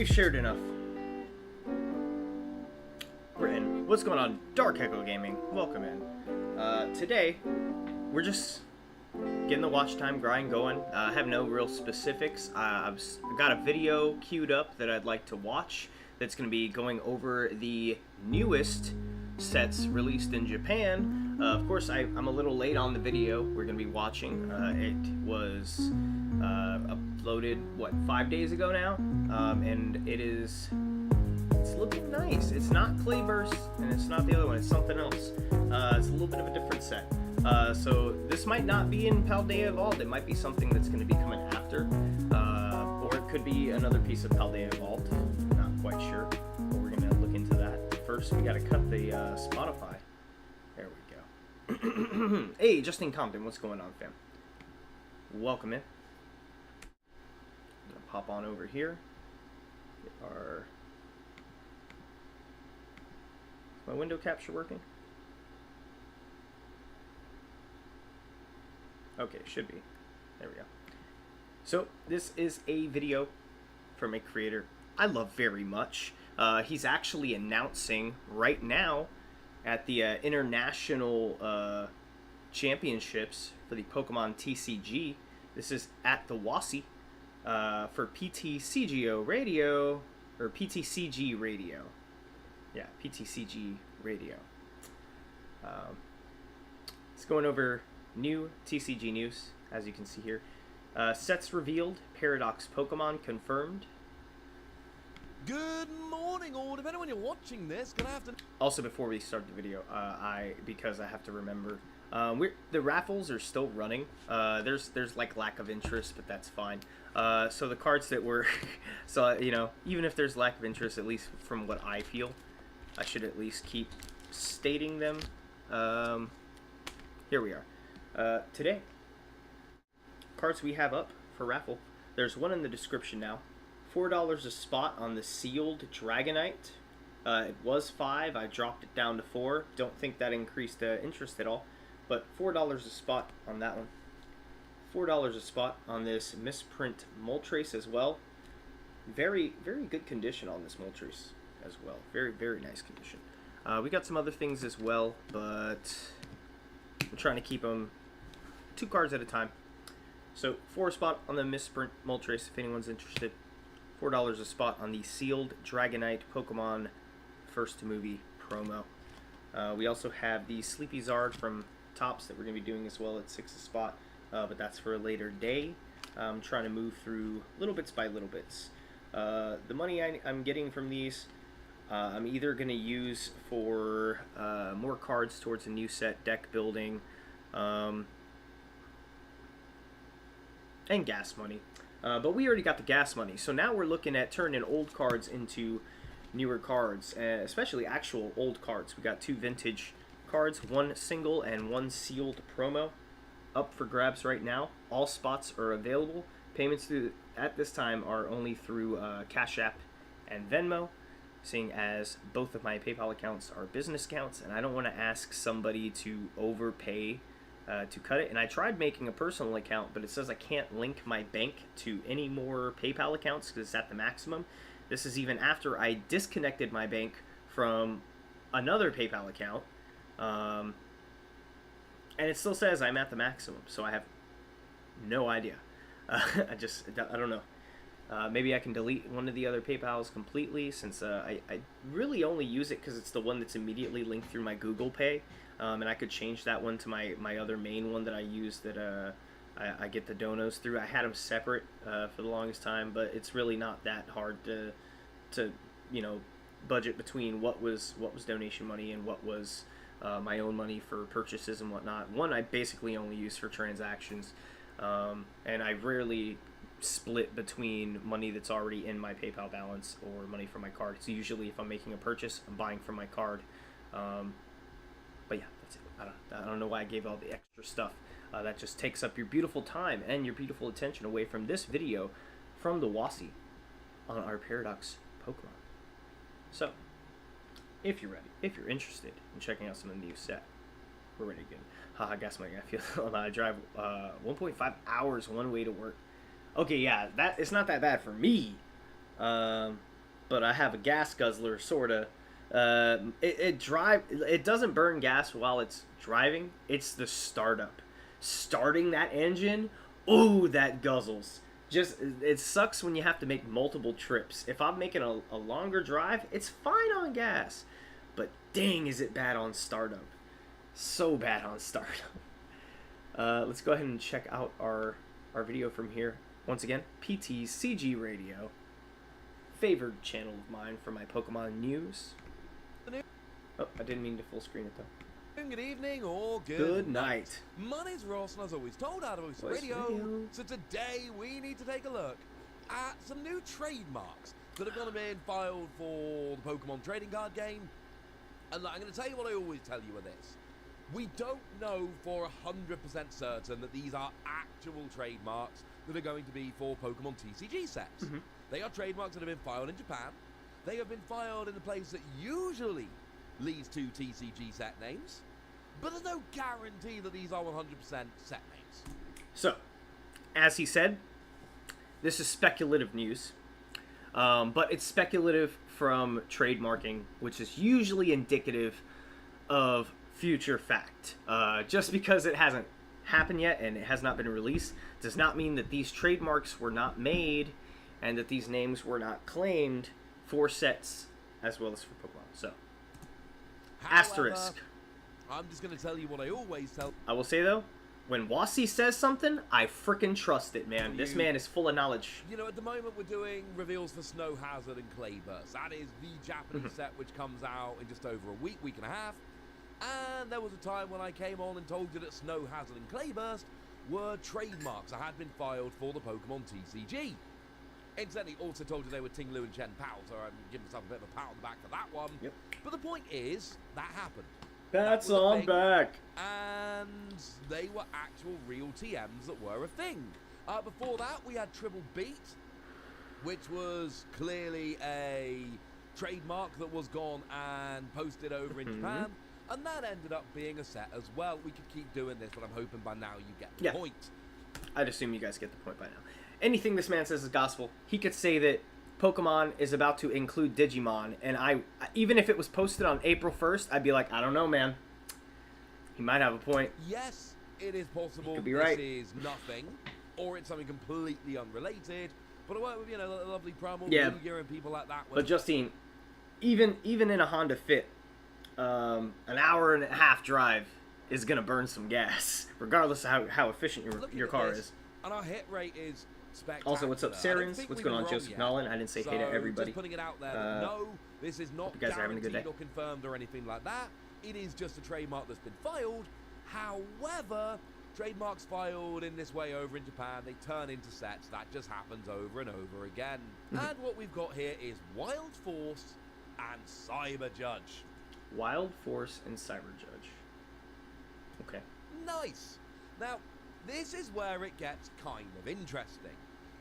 we've shared enough. We're in. What's going on? Dark Echo Gaming. Welcome in. Today, we're just getting the watch time grind going. I have no real specifics. I've got a video queued up that I'd like to watch that's going to be going over the newest sets released in Japan. Of course, I'm a little late on the video we're going to be watching. It was uploaded, what, 5 days ago now? And it's looking nice. It's not Clayburst, and it's not the other one. It's something else. It's a little bit of a different set. So this might not be in Paldea Evolved. It might be something that's going to be coming after. Or it could be another piece of Paldea Evolved. Not quite sure. But we're going to look into that. First, we got to cut the Spotify. There we go. Hey, Justin Compton, what's going on, fam? Welcome in. I'm going to pop on over here. Get our... Is my window capture working? Okay, should be. There we go. So, this is a video from a creator I love very much. He's actually announcing right now at the international championships for the Pokemon TCG. This is at the WASI for PTCGO Radio, or PTCG Radio. Yeah, PTCG Radio. It's going over new TCG news, as you can see here. Sets revealed, Paradox Pokemon confirmed. Good morning, all. Depending on when you're watching this, gonna have to. Also, before we start the video, because I have to remember, the raffles are still running. There's like lack of interest, but that's fine. So the cards that were, so even if there's lack of interest, at least from what I feel, I should at least keep stating them. Here we are. Today, cards we have up for raffle. There's one in the description now. $4 a spot on the sealed Dragonite. It was $5. I dropped it down to $4. Don't think that increased interest at all, but $4 a spot on that one. $4 a spot on this misprint Moltres as well. Very, very good condition on this Moltres as well. Very, very nice condition. We got some other things as well, but I'm trying to keep them 2 cards at a time. So $4 a spot on the misprint Moltres if anyone's interested. $4 a spot on the sealed Dragonite Pokemon first movie promo. We also have the Sleepy Zard from Topps that we're going to be doing as well at $6 a spot, but that's for a later day. I'm trying to move through little bits by little bits. The money I'm getting from these, I'm either going to use for more cards towards a new set, deck building, and gas money. But we already got the gas money, so now we're looking at turning old cards into newer cards, especially actual old cards. We got 2 vintage cards, 1 single and 1 sealed promo up for grabs right now. All spots are available. Payments at this time are only through CashApp and Venmo, seeing as both of my PayPal accounts are business accounts, and I don't want to ask somebody to overpay to cut it. And I tried making a personal account, but it says I can't link my bank to any more PayPal accounts because it's at the maximum. This is even after I disconnected my bank from another PayPal account, and it still says I'm at the maximum, so I have no idea. I don't know. Maybe I can delete one of the other PayPals completely, since I really only use it because it's the one that's immediately linked through my Google Pay. And I could change that one to my other main one that I use that I get the donos through. I had them separate for the longest time, but it's really not that hard to budget between what was donation money and what was my own money for purchases and whatnot. One I basically only use for transactions, and I rarely split between money that's already in my PayPal balance or money from my card. So usually if I'm making a purchase, I'm buying from my card. But yeah, that's it. I don't know why I gave all the extra stuff. That just takes up your beautiful time and your beautiful attention away from this video from the WASI on our Paradox Pokemon. So, if you're ready, if you're interested in checking out some of the new set, we're ready to go. Haha, gas money. I feel I drive 1.5 hours one way to work. Okay, yeah, it's not that bad for me. but I have a gas guzzler, sorta. It doesn't burn gas while it's driving. It's the startup. Starting that engine, ooh, that guzzles. Just, it sucks when you have to make multiple trips. If I'm making a longer drive, it's fine on gas. But dang, is it bad on startup. So bad on startup. Let's go ahead and check out our video from here. Once again, PT's CG Radio. Favored channel of mine for my Pokemon news. Oh, I didn't mean to full screen it though. Good evening or Good night. My name's Ross, and as always told out of Voice Radio. So today we need to take a look at some new trademarks that have gone been filed for the Pokemon trading card game. And I'm going to tell you what I always tell you with this. We don't know for 100% certain that these are actual trademarks that are going to be for Pokemon TCG sets. They are trademarks that have been filed in Japan. They have been filed in the place that usually leads to TCG set names, but there's no guarantee that these are 100% set names. So, as he said, this is speculative news, but it's speculative from trademarking, which is usually indicative of future fact. Just because it hasn't happened yet and it has not been released does not mean that these trademarks were not made and that these names were not claimed for sets as well as for Pokemon. So, asterisk. I'm just going to tell you what I always tell. I will say though, when Wasi says something, I frickin' trust it, man. This man is full of knowledge. You know, at the moment we're doing reveals for Snow Hazard and Clayburst. That is the Japanese set which comes out in just over a week and a half. And there was a time when I came on and told you that Snow Hazard and Clayburst were trademarks that had been filed for the Pokemon TCG. Incidentally, also told you they were Ting Lu and Chen Pao, so I'm giving myself a bit of a pat on the back for that one. Yep. But the point is, that happened. That's on back. And they were actual real TMs that were a thing. Before that, we had Triple Beat, which was clearly a trademark that was gone and posted over in Japan. And that ended up being a set as well. We could keep doing this, but I'm hoping by now you get the point. I'd assume you guys get the point by now. Anything this man says is gospel. He could say that Pokemon is about to include Digimon, and even if it was posted on April 1st, I'd be like, I don't know, man. He might have a point. Yes, it is possible. Could be right. This is nothing, or it's something completely unrelated. But I work with, you know, the lovely Primal Lugia and people like that. But Justine, even in a Honda Fit, an hour and a half drive is gonna burn some gas, regardless of how efficient your car is. And our hit rate is spectacular. Also, what's up, Sarins? What's going on, Joseph Nolan? I didn't say hey to everybody. Just putting it out there that no, this is not guaranteed or confirmed or anything like that. It is just a trademark that's been filed. However, trademarks filed in this way over in Japan, they turn into sets. That just happens over and over again. And what we've got here is Wild Force and Cyber Judge. Wild Force and Cyber Judge. Okay. Nice. Now, this is where it gets kind of interesting.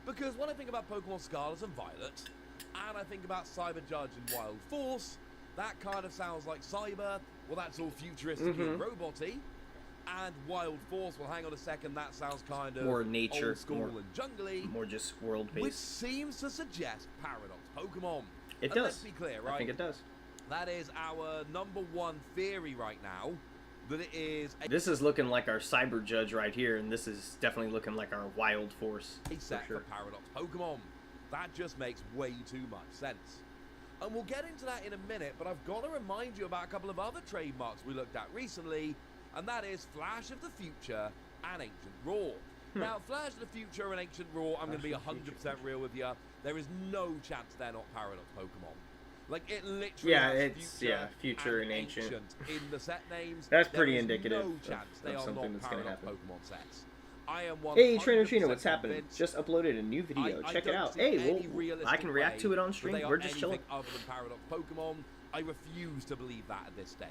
Because when I think about Pokemon Scarlet and Violet, and I think about Cyber Judge and Wild Force, that kind of sounds like Cyber. Well, that's all futuristic and roboty. And Wild Force, well, hang on a second, that sounds kind of more nature, old school and jungly. More just world-based. Which seems to suggest Paradox Pokemon. It does. Let's be clear, right? I think it does. That is our #1 theory right now. That it is. This is looking like our Cyber Judge right here, and this is definitely looking like our Wild Force. A set for Paradox Pokemon. That just makes way too much sense. And we'll get into that in a minute, but I've got to remind you about a couple of other trademarks we looked at recently, and that is Flash of the Future and Ancient Raw. Now, Flash of the Future and Ancient Raw, I'm going to be 100% real with you. There is no chance they're not Paradox Pokemon. Like, it literally has future and ancient in the set names. That's pretty indicative no chance they are something not that's going to happen. Pokemon sets. I am Hey, Trainer Trina, what's happening? Just uploaded a new video. Check it out. Hey, I can react to it on stream. We're just chilling. Other than Paradox Pokemon, I refuse to believe that at this stage.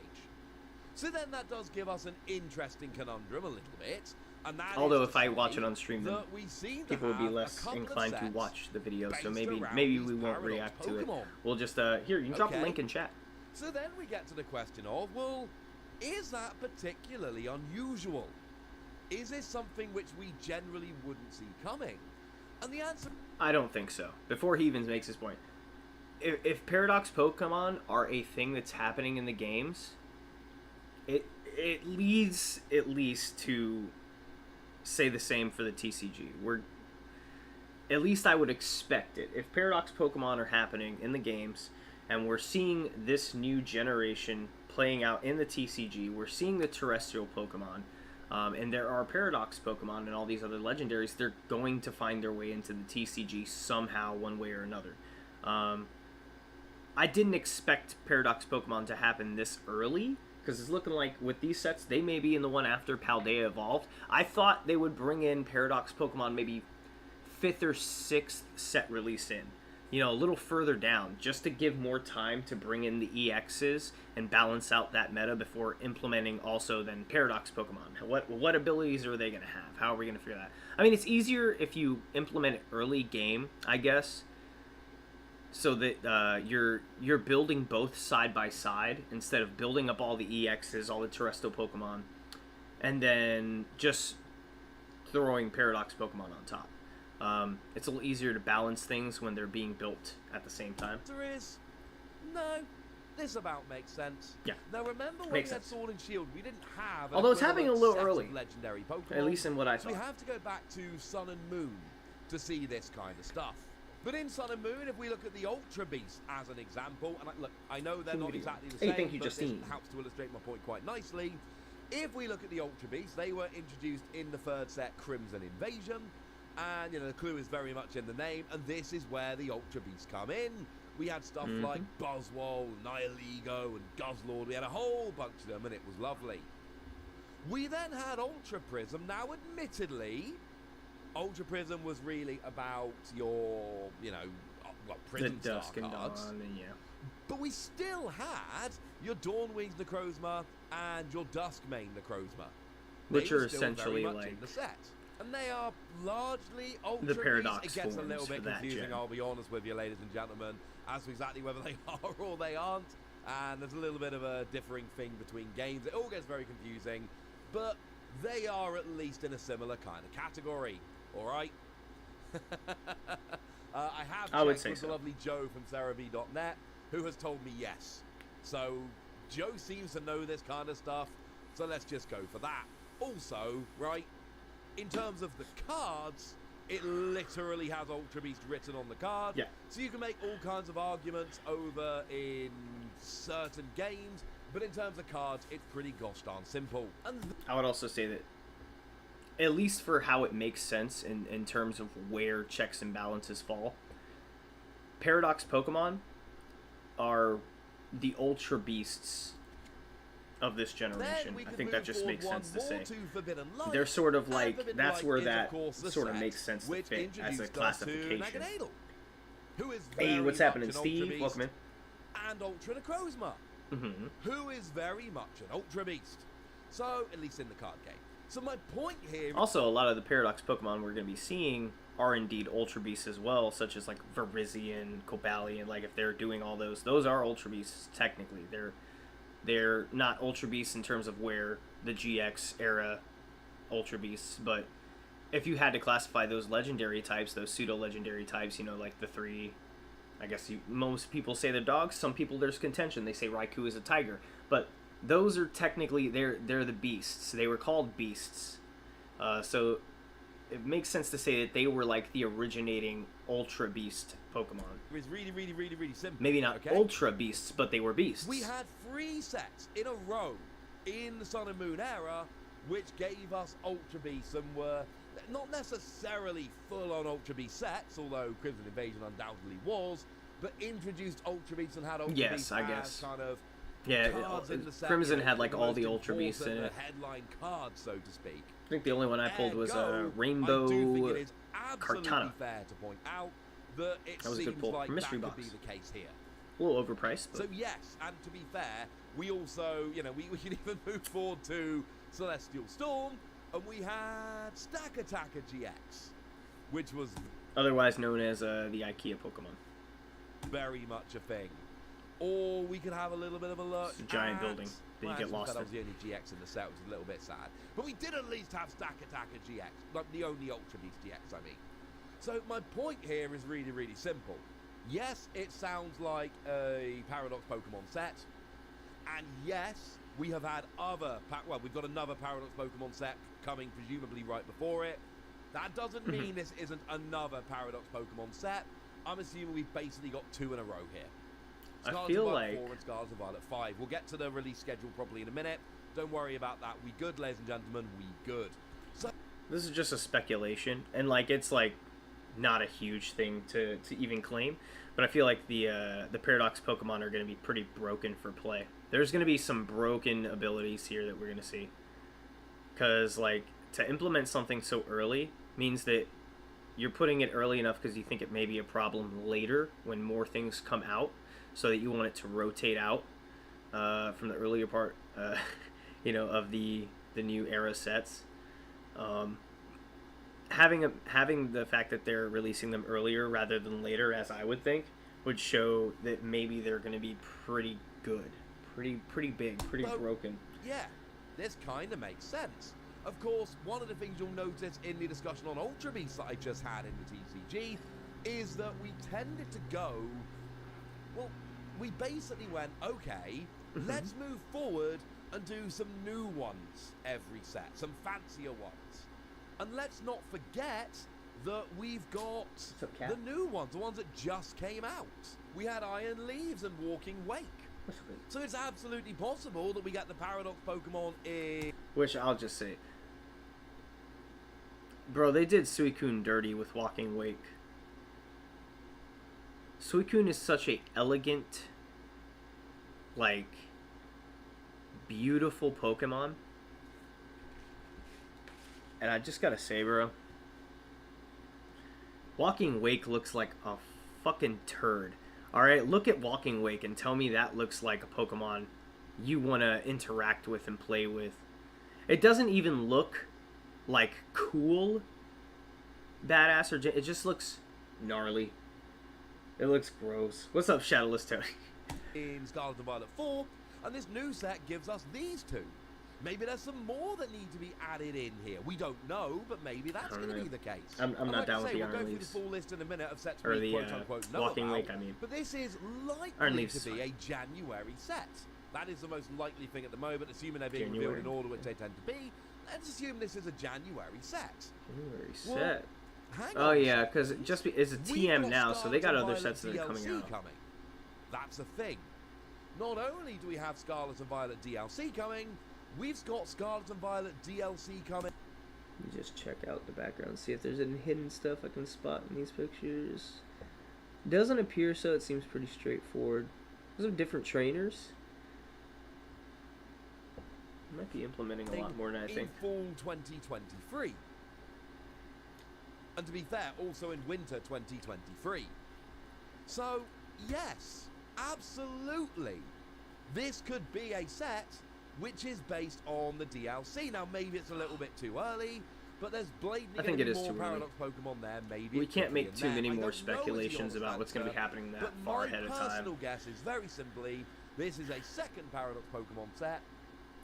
So then that does give us an interesting conundrum a little bit. And that although if I watch it on stream, then people would be less a inclined to watch the video, so maybe we won't react to it. We'll just here, you can drop a link in chat. So then we get to the question of, well, is that particularly unusual? Is this something which we generally wouldn't see coming? And the answer... I don't think so. Before he even makes his point, if Paradox Pokemon are a thing that's happening in the games, it leads at least to say the same for the TCG. At least I would expect it. If Paradox Pokemon are happening in the games, and we're seeing this new generation playing out in the TCG, we're seeing the terrestrial Pokemon, and there are Paradox Pokemon and all these other legendaries, they're going to find their way into the TCG somehow, one way or another. I didn't expect Paradox Pokemon to happen this early, because it's looking like with these sets, they may be in the one after Paldea Evolved. I thought they would bring in Paradox Pokemon maybe 5th or 6th set release in. You know, a little further down, just to give more time to bring in the EXs and balance out that meta before implementing also then Paradox Pokemon. What abilities are they going to have? How are we going to figure that? I mean, it's easier if you implement it early game, I guess, so that you're building both side by side instead of building up all the EXs, all the terrestrial Pokemon, and then just throwing Paradox Pokemon on top. It's a little easier to balance things when they're being built at the same time. There is. No. This about makes sense. Yeah. Now remember when we had Sword and Shield, we didn't have although it's happening a little early. Legendary Pokemon. At least in what I thought. So we have to go back to Sun and Moon to see this kind of stuff. But in Sun and Moon, if we look at the Ultra Beast as an example, and look, I know they're not exactly the same, thank you, but Justine. this helps to illustrate my point quite nicely. If we look at the Ultra Beast, they were introduced in the 3rd set, Crimson Invasion. And, you know, the clue is very much in the name, and this is where the Ultra Beasts come in. We had stuff like Buzzwole, Nihilego, and Guzzlord. We had a whole bunch of them, and it was lovely. We then had Ultra Prism. Now, admittedly, Ultra Prism was really about your, you know, well, Prism Star Dusk and cards. Dawn, and yeah. But we still had your Dawnwings Necrozma and your Duskmane Necrozma. Which they are were still essentially very much like in the set. And they are largely Ultra the Paradox Beasts. It gets a little forms bit for that confusing, gen. I'll be honest with you, ladies and gentlemen, as to exactly whether they are or they aren't. And there's a little bit of a differing thing between games. It all gets very confusing, but they are at least in a similar kind of category. All right? I have checked with the lovely Joe from Cerebi.net, who has told me yes. So Joe seems to know this kind of stuff, so let's just go for that. Also, right, in terms of the cards, it literally has Ultra Beast written on the card. Yeah. So you can make all kinds of arguments over in certain games, but in terms of cards, it's pretty gosh darn simple. And I would also say that, at least for how it makes sense in terms of where checks and balances fall, Paradox Pokemon are the Ultra Beasts of this generation. I think that just makes sense to say. They're sort of like, that's where that sort of makes sense to fit as a classification. Hey, what's happening, Steve? Welcome in. And Ultra Necrozma, who is very much an Ultra Beast. So, at least in the card game. So my point here... Also, a lot of the Paradox Pokemon we're going to be seeing are indeed Ultra Beasts as well, such as like Virizion, Cobalion. Like, if they're doing all those are Ultra Beasts technically. They're not Ultra Beasts in terms of where the GX era Ultra Beasts, but if you had to classify those legendary types, those pseudo-legendary types, you know, like the 3, I guess most people say they're dogs, some people there's contention, they say Raikou is a tiger, but those are technically, they're the beasts. They were called beasts. So it makes sense to say that they were like the originating Ultra Beast Pokemon. It's really simple. Maybe not Ultra Beasts, but they were beasts. We had 3 sets in a row in the Sun and Moon era, which gave us Ultra Beasts and were not necessarily full-on Ultra Beast sets, although Crimson Invasion undoubtedly was, but introduced Ultra Beasts and had Ultra Beasts I as guess. kind of... Yeah, Crimson had like all the Ultra Beasts in it. Headline card, so to speak. I think the only one I pulled was Rainbow I do think it is absolutely Kartana. fair to point out that it That was a seems good pull. like Mystery that box. could be the case here. A little overpriced, but... So yes, and to be fair, we also, you know, we can even move forward to Celestial Storm, and we had Stack Attacker GX, which was otherwise known as the IKEA Pokemon. Very much a thing. Or we could have a little bit of a look. It's a giant building that you get lost in. That was the only GX in the set, which was a little bit sad. But we did at least have Stack Attacker GX, like the only Ultra Beast GX, I mean. So my point here is really simple. Yes, it sounds like a Paradox Pokemon set. And yes, we have had well, we've got another Paradox Pokemon set coming presumably right before it. That doesn't mean this isn't another Paradox Pokemon set. I'm assuming we've basically got 2 in a row here. I feel like 4 and Scarlet and Violet 5. We'll get to the release schedule probably in a minute. Don't worry about that. We good, ladies and gentlemen. We good. So this is just a speculation, and like it's like not a huge thing to even claim, but I feel like the Paradox Pokemon are going to be pretty broken for play. There's going to be some broken abilities here that we're going to see, because like to implement something so early means that you're putting it early enough because you think it may be a problem later when more things come out, so that you want it to rotate out from the earlier part, you know, of the new era sets. Having the fact that they're releasing them earlier rather than later, as I would think, would show that maybe they're going to be pretty good, pretty big, pretty broken. Yeah, this kind of makes sense. Of course, one of the things you'll notice in the discussion on Ultra Beasts that I just had in the TCG is that we tended to go, well, we basically went, okay, let's move forward and do some new ones every set, some fancier ones. And let's not forget that we've got the new ones, the ones that just came out. We had Iron Leaves and Walking Wake. So it's absolutely possible that we get the Paradox Pokemon in... Which I'll just say, bro, they did Suicune dirty with Walking Wake. Suicune is such a elegant, like, beautiful Pokemon. And I just gotta say, bro, Walking Wake looks like a fucking turd. Alright, look at Walking Wake and tell me that looks like a Pokemon you want to interact with and play with. It doesn't even look like cool, badass, or it just looks gnarly. It looks gross. What's up, Shadowless Tony? In Scarlet and Violet 4, and this new set gives us these 2. Maybe there's some more that need to be added in here. We don't know, but maybe that's going to be the case. I'm not down with the Iron Leaves. We'll go through the full list in a minute of sets we quote-unquote know Walking about, Wake, I mean. but this is likely to be a January set. That is the most likely thing at the moment, assuming they're being revealed in order, which they tend to be. Let's assume this is a January set. January set? Oh yeah, because it's a TM now, so they got other sets that are coming out. That's a thing. Not only do we have Scarlet and Violet DLC coming, we've got Scarlet and Violet DLC coming. Let me just check out the background, see if there's any hidden stuff I can spot in these pictures. Doesn't appear so, it seems pretty straightforward. Those are different trainers. Might be implementing a lot more than I think. In fall 2023. And to be fair, also in winter 2023. So, yes, absolutely. This could be a set which is based on the DLC. Now, maybe it's a little bit too early, but there's blatantly going to be more Paradox Pokemon there. Maybe we can't make too many more speculations about what's going to be happening that far ahead of time. My personal guess is very simply, this is a second Paradox Pokemon set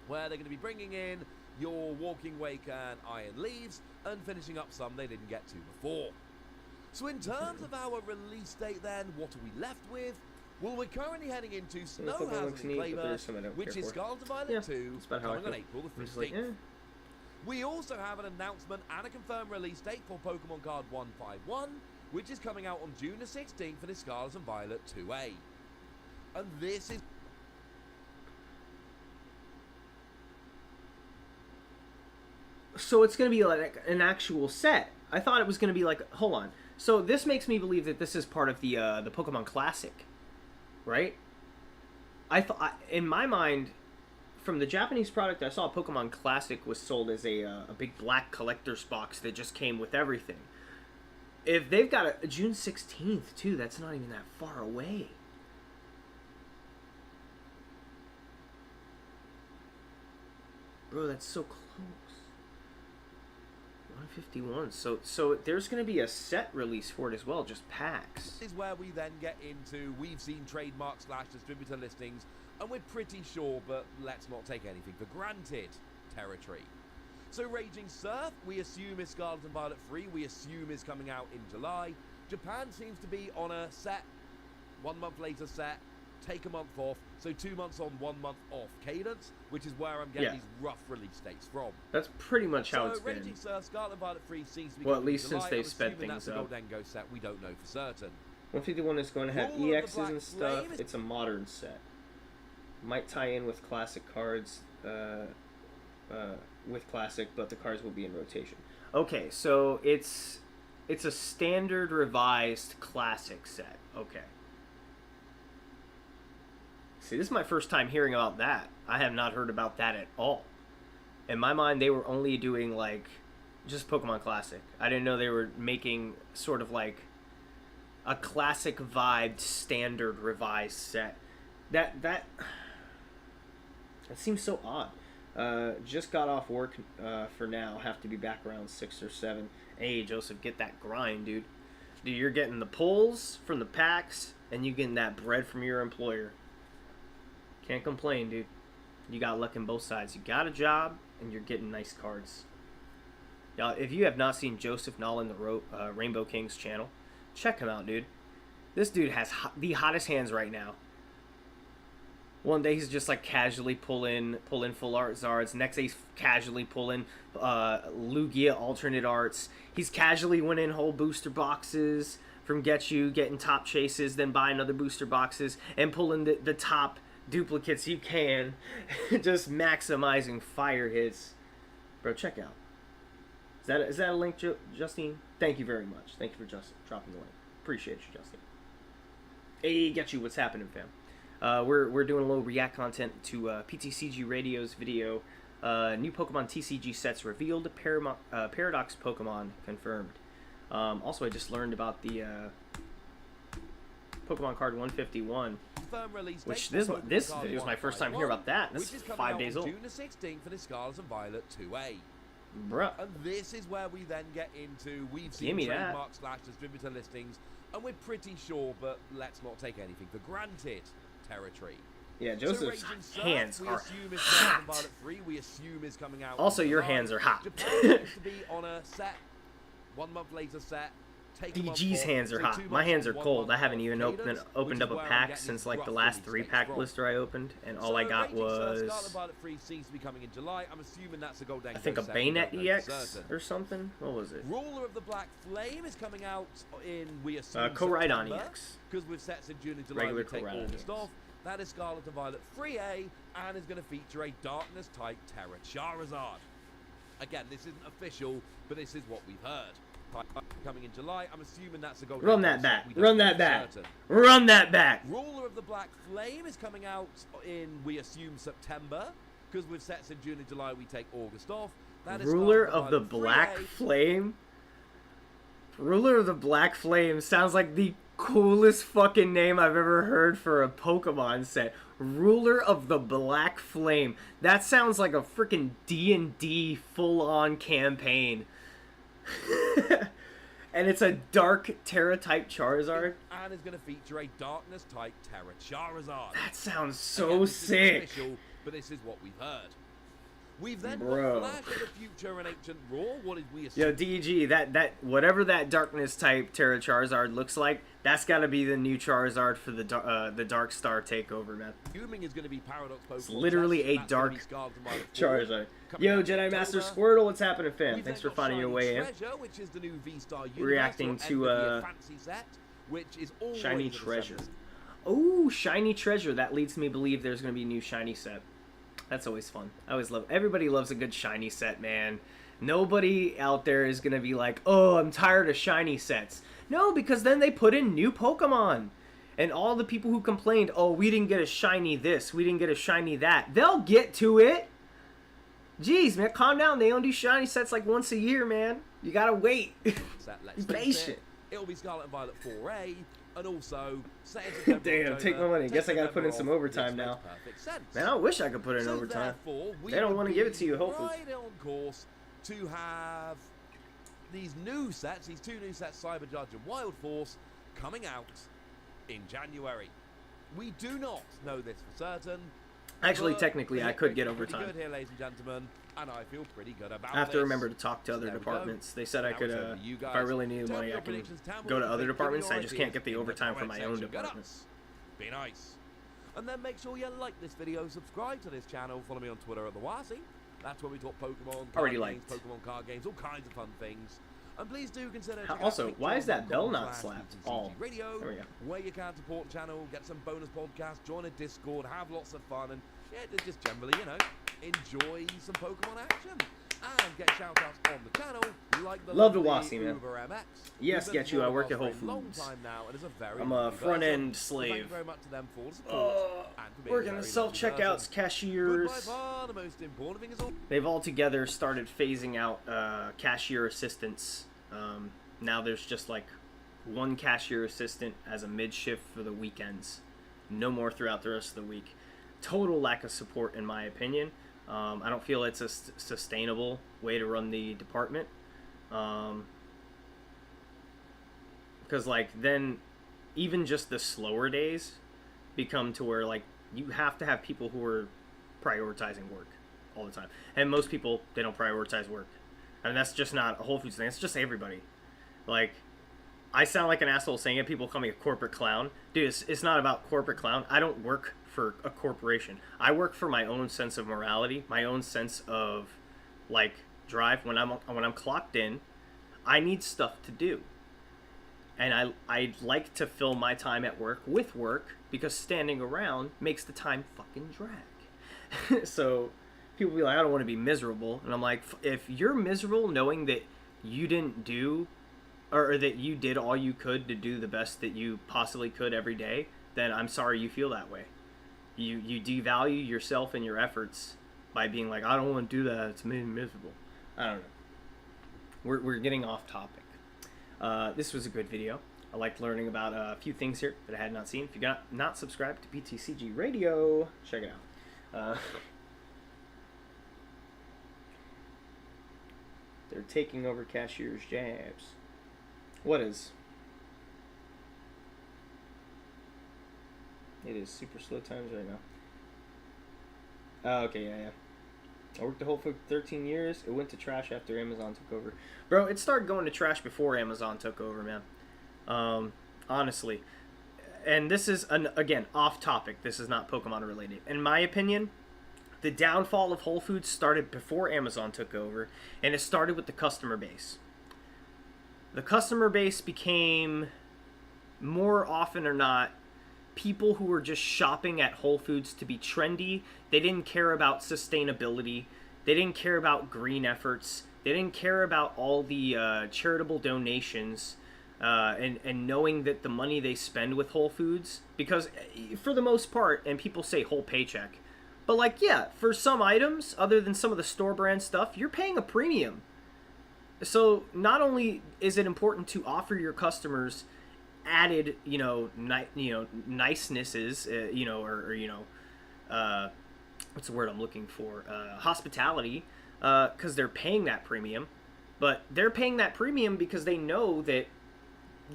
where they're going to be bringing in your Walking Wake and Iron Leaves and finishing up some they didn't get to before. So in terms of our release date then, what are we left with? Well, we're currently heading into Snow Hazard and Claver, which is Scarlet and Violet 2, coming on April the 15th. Like, We also have an announcement and a confirmed release date for Pokemon Card 151, which is coming out on June the 16th for the Scarlet and Violet 2A. And this is... So it's going to be like an actual set. I thought it was going to be like... Hold on. So this makes me believe that this is part of the Pokemon Classic, right? I thought, in my mind, from the Japanese product I saw, Pokemon Classic was sold as a big black collector's box that just came with everything. If they've got a June 16th, too, that's not even that far away. Bro, that's so close. 151. So there's going to be a set release for it as well, just packs. This is where we then get into we've seen trademark / distributor listings, and we're pretty sure, but let's not take anything for granted territory. So Raging Surf, we assume is Scarlet and Violet 3, we assume is coming out in July. Japan seems to be on a set 1 month later set, take a month off. So 2 months on, 1 month off cadence, which is where I'm getting these rough release dates from. That's pretty much how it's Raging been. Sir, Scarlet Violet 3 seems to be Well, at least July. since they've I'm sped assuming things that's up. a Goldengo set. We don't know for certain. 151 is going to have Ruler of the EXs Black and stuff. Flame. It's a modern set. Might tie in with classic cards, with classic, but the cards will be in rotation. Okay, so it's a standard revised classic set. Okay. See, this is my first time hearing about that. I have not heard about that at all. In my mind, they were only doing, like, just Pokemon Classic. I didn't know they were making sort of, like, a classic vibed standard revised set. That seems so odd. Just got off work for now. Have to be back around 6 or 7. Hey, Joseph, get that grind, dude. Dude, you're getting the pulls from the packs, and you're getting that bread from your employer. Can't complain, dude. You got luck on both sides. You got a job, and you're getting nice cards. Y'all, if you have not seen Joseph Nolan, the Rainbow Kings channel, check him out, dude. This dude has the hottest hands right now. One day he's just like casually pull in full art Zards. Next day he's casually pulling Lugia alternate arts. He's casually winning whole booster boxes from getting top chases, then buying other booster boxes and pulling the top duplicates you can. Just maximizing fire hits. Bro, check out. Is that a link, Justine? Thank you very much. Thank you for dropping the link. Appreciate you, Justine. Hey, get you. What's happening, fam? We're doing a little react content to PTCG Radio's video. New Pokemon TCG sets revealed. Paradox Pokemon confirmed. Also, I just learned about the Pokemon card 151. Which this video is my first time hearing about that. That's 5 days old. June the 16th for the Scarlet and Violet 2A. Bruh. And this is where we then get into, we've seen trademark / distributor listings, and we're pretty sure, but let's not take anything for granted, territory. Yeah, Joseph's hands are hot. Violet 3, we assume is coming out. Also, your hands are hot. Japan seems to be on a set, 1 month later set. DG's hands are hot. My hands are cold. I haven't even opened up a pack since like the last 3-pack blister I opened, and all I got was I think a Bayonet EX or something. What was it? Ruler of the Black Flame is coming out in Koraidon EX. Because with sets in June and July, Regular we take August EX. off. That is Scarlet and Violet 3A, and is going to feature a Darkness type Terra Charizard. Again, this isn't official, but this is what we've heard. Coming in July, I'm assuming that's a golden. Run that back. Run that back. Run that back. Ruler of the Black Flame is coming out in, we assume, September. Because with sets in June and July, we take August off. That is Ruler of the Black Flame? Ruler of the Black Flame sounds like the coolest fucking name I've ever heard for a Pokemon set. Ruler of the Black Flame. That sounds like a freaking D&D full-on campaign. And it's a dark Terra type Charizard. And is going to feature a Darkness type Terra Charizard. That sounds so sick. Official, but this is what we've heard. We've then got Flash of the Future and Ancient Roar. What did we assume? Yo, DG, that whatever that Darkness type Terra Charizard looks like, that's got to be the new Charizard for the Dark Star takeover, man. Assuming is going to be Paradox Pokemon. It's literally a dark Charizard. Yo, Jedi Master Squirtle, what's happening, fam? Thanks for finding your way in. Which is the new V-Star Reacting to fancy set, which is Shiny Treasure. Oh, Shiny Treasure. That leads me to believe there's going to be a new Shiny set. That's always fun. I always love. Everybody loves a good shiny set, man. Nobody out there is gonna be like, "Oh, I'm tired of shiny sets." No, because then they put in new Pokemon, and all the people who complained, "Oh, we didn't get a shiny this, we didn't get a shiny that," they'll get to it. Jeez, man, calm down. They only do shiny sets like once a year, man. You gotta wait. Be patient. It'll be Scarlet and Violet 4A. And also, damn, take my money. Guess I gotta put in some overtime now. Man, I wish I could put in overtime. They don't want to give it to you, hopefully. Right on course to have these new sets, these 2 new sets, Cyber Judge and Wild Force, coming out in January. We do not know this for certain. Actually, technically, I could get overtime. Good here, ladies and gentlemen, and I feel pretty good about I have to remember to talk to other departments. They said I could, if I really needed money, I can go to other departments. I just can't get the overtime for my own department. Be nice. And then make sure you like this video, subscribe to this channel, follow me on Twitter at the Wasi. That's where we talk Pokemon, Already card games, liked. Pokemon card games, all kinds of fun things. And please do consider Also, why is that bell not slapped? Oh, Radio, there we go. where you can support the channel, get some bonus podcasts, join a Discord, have lots of fun, and yeah, just generally, you know, enjoy some Pokemon action. And get shout-outs on the channel, like the Love the lovely Wasi, man. Uber MX. Yes, get you. I work at Whole For a long Foods. time now, and is a very I'm a lovely front-end person. So thank you slave. very much to them for the support. And for being a Working the very self-checkouts, lovely person. But by cashiers. far, the most important thing is all. They've all together started phasing out cashier assistants. Now there's just like one cashier assistant as a mid-shift for the weekends. No more throughout the rest of the week. Total lack of support, in my opinion. I don't feel it's a sustainable way to run the department. Because like then even just the slower days become to where like you have to have people who are prioritizing work all the time. And most people, they don't prioritize work. I mean, that's just not a Whole Foods thing. It's just everybody. Like, I sound like an asshole saying it. People call me a corporate clown. Dude, it's not about corporate clown. I don't work for a corporation. I work for my own sense of morality, my own sense of, like, drive. When I'm clocked in, I need stuff to do. And I like to fill my time at work with work because standing around makes the time fucking drag. So people be like, I don't want to be miserable. And I'm like, if you're miserable knowing that you didn't do, or that you did all you could to do the best that you possibly could every day, then I'm sorry you feel that way. You devalue yourself and your efforts by being like, I don't want to do that. It's made me miserable. I don't know. We're getting off topic. This was a good video. I liked learning about a few things here that I had not seen. If you got not subscribed to BTCG Radio, check it out. They're taking over cashier's jabs. What is? It is super slow times right now. Oh, okay, yeah. I worked at Whole Foods 13 years. It went to trash after Amazon took over. Bro, it started going to trash before Amazon took over, man. Honestly. And this is, again, off topic. This is not Pokemon related. In my opinion, the downfall of Whole Foods started before Amazon took over, and it started with the customer base. The customer base became, more often or not, people who were just shopping at Whole Foods to be trendy. They didn't care about sustainability. They didn't care about green efforts. They didn't care about all the charitable donations and knowing that the money they spend with Whole Foods, because for the most part, and people say whole paycheck, but like, yeah, for some items, other than some of the store brand stuff, you're paying a premium. So not only is it important to offer your customers added, nicenesses, what's the word I'm looking for? Hospitality, because they're paying that premium. But they're paying that premium because they know that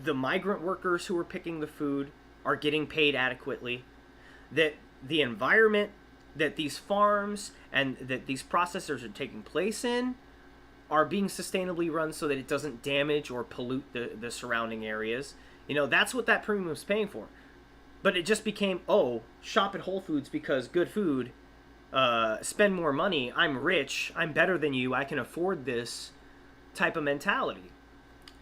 the migrant workers who are picking the food are getting paid adequately, that the environment that these farms and that these processors are taking place in are being sustainably run so that it doesn't damage or pollute the surrounding areas. That's what that premium is paying for. But it just became, shop at Whole Foods because good food, spend more money, I'm rich, I'm better than you, I can afford this type of mentality.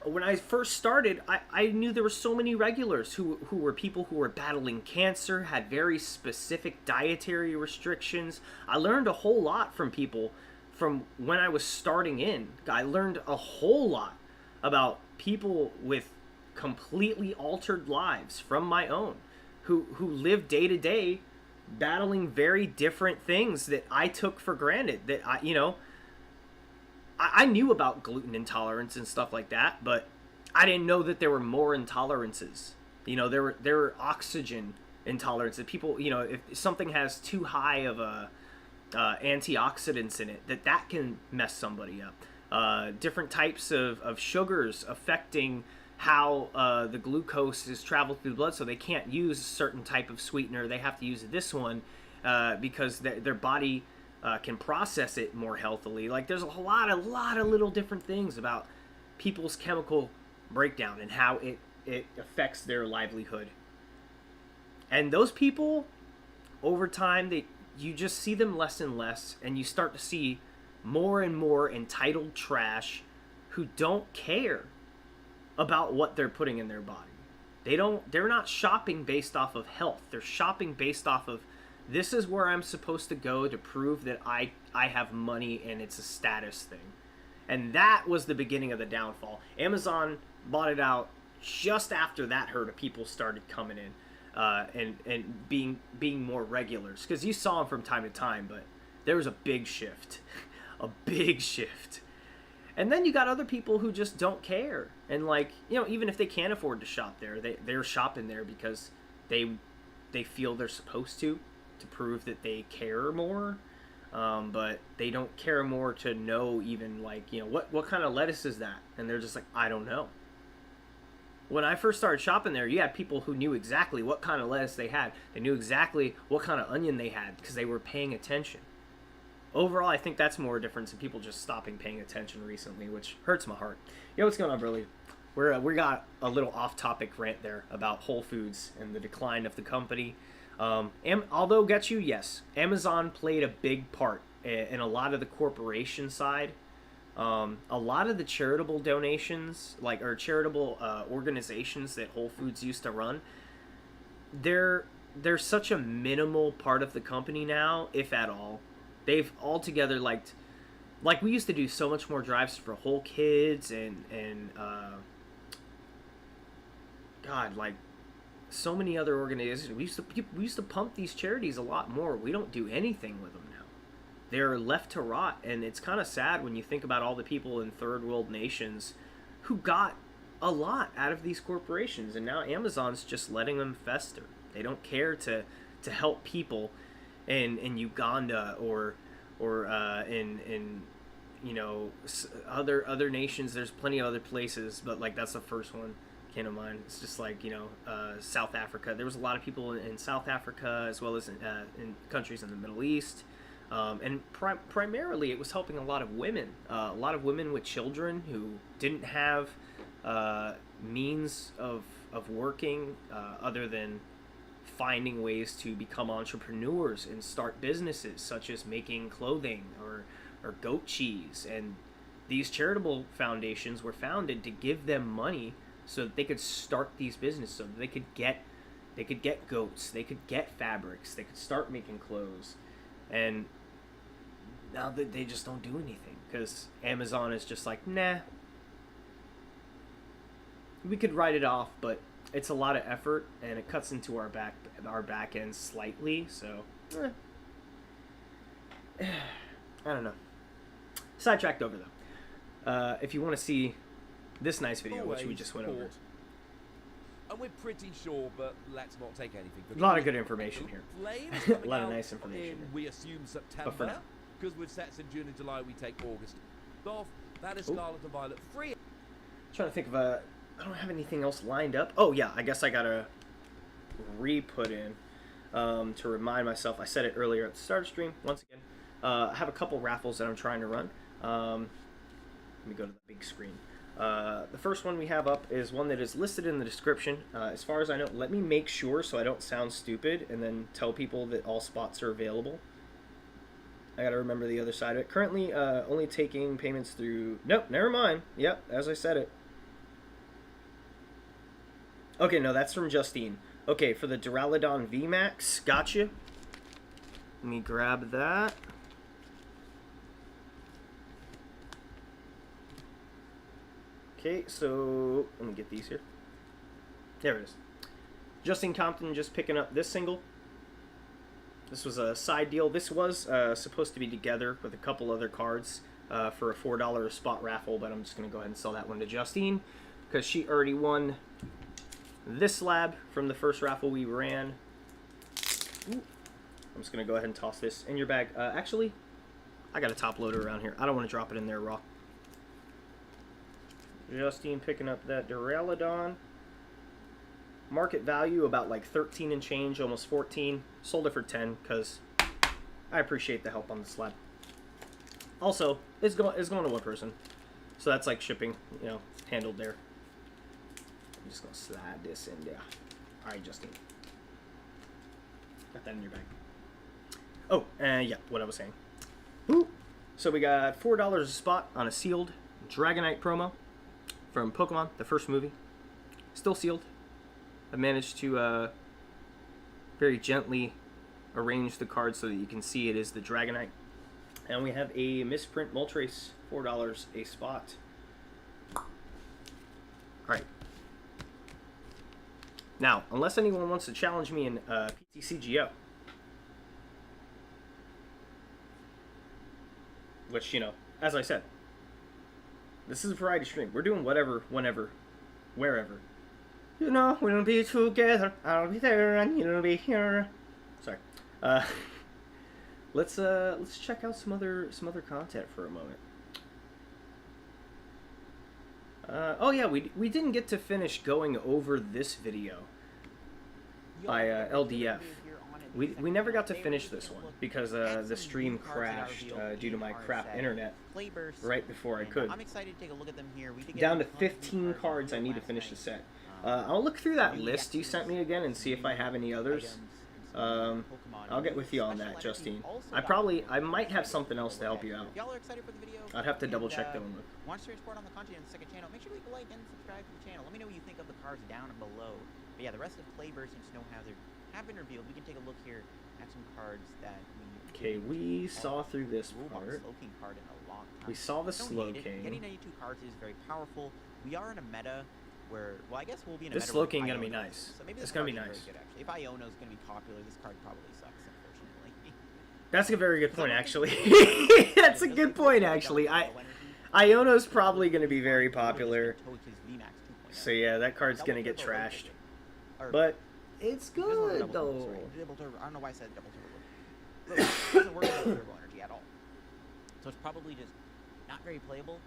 When I first started, I knew there were so many regulars who were people who were battling cancer, had very specific dietary restrictions. I learned a whole lot from people from when I was starting in. I learned a whole lot about people with completely altered lives from my own, who live day to day battling very different things that I took for granted. That I knew about gluten intolerance and stuff like that, but I didn't know that there were more intolerances. There were oxygen intolerances. People, if something has too high of a antioxidants in it, that can mess somebody up. Different types of sugars affecting how the glucose is traveled through the blood, so they can't use a certain type of sweetener. They have to use this one because their body can process it more healthily. Like, there's a lot of little different things about people's chemical breakdown and how it affects their livelihood. And those people, over time, you just see them less and less, and you start to see more and more entitled trash who don't care about what they're putting in their body. They're not shopping based off of health. They're shopping based off of, this is where I'm supposed to go to prove that I have money and it's a status thing. And that was the beginning of the downfall. Amazon bought it out just after that herd of people started coming in and being more regulars. Because you saw them from time to time, but there was a big shift. A big shift. And then you got other people who just don't care. And like, you know, even if they can't afford to shop there, they're shopping there because they feel they're supposed to prove that they care more. But they don't care more to know even, like, you know, what kind of lettuce is that? And they're just like, I don't know. When I first started shopping there, you had people who knew exactly what kind of lettuce they had. They knew exactly what kind of onion they had because they were paying attention. Overall, I think that's more a difference in people just stopping paying attention recently, which hurts my heart. Yo, what's going on, Burley? We got a little off-topic rant there about Whole Foods and the decline of the company. Although, get you, yes, Amazon played a big part in a lot of the corporation side. A lot of the charitable donations, or charitable organizations that Whole Foods used to run, they're such a minimal part of the company now, if at all. They've altogether, like we used to do so much more drives for Whole Kids and God, like so many other organizations. We used to pump these charities a lot more. We don't do anything with them now. They're left to rot, and it's kind of sad when you think about all the people in third world nations who got a lot out of these corporations, and now Amazon's just letting them fester. They don't care to help people in Uganda or in you know, other nations. There's plenty of other places, but like that's the first one came to mind. It's just like, you know, South Africa. There was a lot of people in South Africa as well as in countries in the Middle East, and primarily it was helping a lot of women with children who didn't have means of working other than finding ways to become entrepreneurs and start businesses such as making clothing or goat cheese. And these charitable foundations were founded to give them money so that they could start these businesses, so that they could get goats, they could get fabrics, they could start making clothes. And now that they just don't do anything because Amazon is just like, nah, we could write it off, but it's a lot of effort and it cuts into our back end slightly. So I don't know. Sidetracked over though. If you want to see this nice video, which we just went over, and we're pretty sure, but let's not take anything. A lot of good information here. A lot of nice information here. We assume September, because with sets in June and July, we take August off. That is Scarlet and Violet free. Trying to think of I don't have anything else lined up. Oh yeah, I guess I gotta re-put in to remind myself. I said it earlier at the start of stream. Once again, I have a couple raffles that I'm trying to run. Let me go to the big screen. The first one we have up is one that is listed in the description. As far as I know, let me make sure so I don't sound stupid and then tell people that all spots are available. I gotta remember the other side of it. Currently, only taking payments through... Nope, never mind. Yep, as I said it. Okay, no, that's from Justine. Okay, for the Duraludon VMAX, gotcha. Let me grab that. Okay, so let me get these here. There it is. Justine Compton just picking up this single. This was a side deal. This was supposed to be together with a couple other cards for a $4 spot raffle, but I'm just going to go ahead and sell that one to Justine because she already won this slab from the first raffle we ran. Ooh. I'm just going to go ahead and toss this in your bag. Actually, I got a top loader around here. I don't want to drop it in there raw. Justine picking up that Duraludon. Market value about like 13 and change, almost 14. Sold it for 10 because I appreciate the help on the slab. Also, it's going to one person. So that's like shipping, you know, handled there. I'm just going to slide this in there. Alright, Justine. Got that in your bag. Oh, yeah, what I was saying. Woo. So we got $4 a spot on a sealed Dragonite promo from Pokemon, the first movie. Still sealed. I managed to very gently arrange the card so that you can see it is the Dragonite. And we have a misprint Moltres, $4 a spot. Alright. Now, unless anyone wants to challenge me in PTCGO, which, you know, as I said, this is a variety stream. We're doing whatever, whenever, wherever. You know, we'll be together. I'll be there and you'll be here. Sorry. Let's check out some other content for a moment. Oh yeah, we didn't get to finish going over this video by LDF. We never got to finish this one because the stream crashed due to my crap internet right before I could. I'm excited to take a look at them here. Down to 15 cards I need to finish the set. I'll look through that list you sent me again and see if I have any others. I'll get with you on that, Justine. I might have something else to help you out. Y'all are excited for the video? I'd have to double check that one. Want to support on the content in the second channel? Make sure to leave a like and subscribe to the channel. Let me know what you think of the cards down and below. But yeah, the rest of Clayburst and Snow Hazard have been revealed. We can take a look here at some cards that we saw through this part. Slowking card in a long time. We saw the Slowking. Getting 92 cards is very powerful. We are in a meta where, well, I guess we'll be in a this meta. Slowking gonna be nice. So maybe it's gonna be nice. Good, actually. If Iono's gonna be popular, this card probably sucks, unfortunately. That's a very good point, actually. That's a good point, actually. Iono's probably gonna be very popular. So yeah, that card's gonna get trashed. But it's good though. I don't know why I said double turbo. It doesn't work with turbo energy at all. So it's probably just not very playable.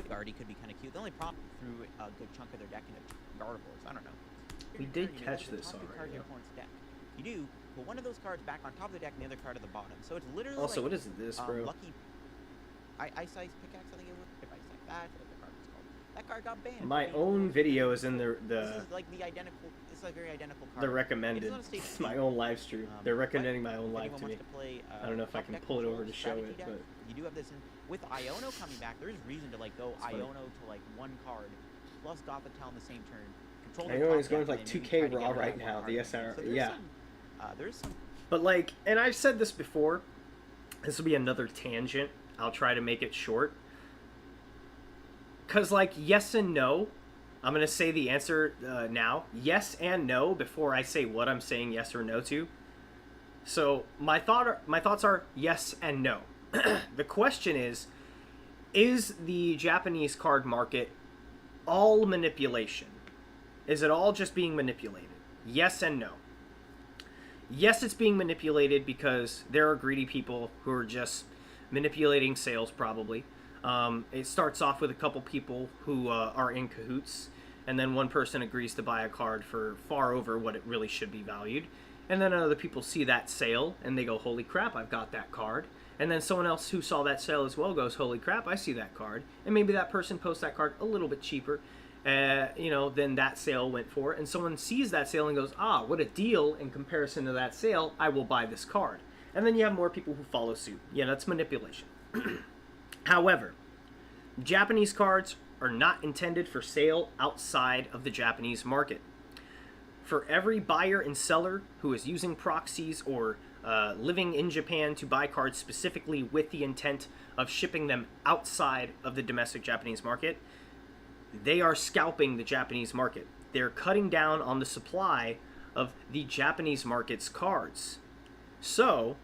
Guardy could be kind of cute. They only prompt through a good chunk of their deck into Gardevoirs. I don't know. We did catch this already. You do, but one of those cards back on top of the deck and the other card at the bottom. So it's literally also, like, what is this, bro? Lucky Ice Pickaxe, I think it was. If I like that, what the card was called. That card got banned. My own video is in the this is like the identical. It's like very identical card. The recommended. My own live stream. They're recommending my own live to me. I don't know if I can pull it over to show it, but you do have this in with Iono coming back. There is reason to like go Iono to like one card plus Gothitelle in the same turn. Iono is going for like 2K raw right now. The SR, yeah. There's some. But like, and I've said this before. This will be another tangent. I'll try to make it short. Cause like yes and no. I'm gonna say the answer now. Yes and no before I say what I'm saying yes or no to. So my thoughts are yes and no. The question is the Japanese card market all manipulation? Is it all just being manipulated? Yes and no. Yes, it's being manipulated because there are greedy people who are just manipulating sales probably. It starts off with a couple people who are in cahoots, and then one person agrees to buy a card for far over what it really should be valued. And then other people see that sale, and they go, holy crap, I've got that card. And then someone else who saw that sale as well goes, holy crap, I see that card. And maybe that person posts that card a little bit cheaper, than that sale went for. And someone sees that sale and goes, ah, what a deal in comparison to that sale, I will buy this card. And then you have more people who follow suit. Yeah, that's manipulation. However, Japanese cards are not intended for sale outside of the Japanese market. For every buyer and seller who is using proxies or living in Japan to buy cards specifically with the intent of shipping them outside of the domestic Japanese market, they are scalping the Japanese market. They're cutting down on the supply of the Japanese market's cards. So,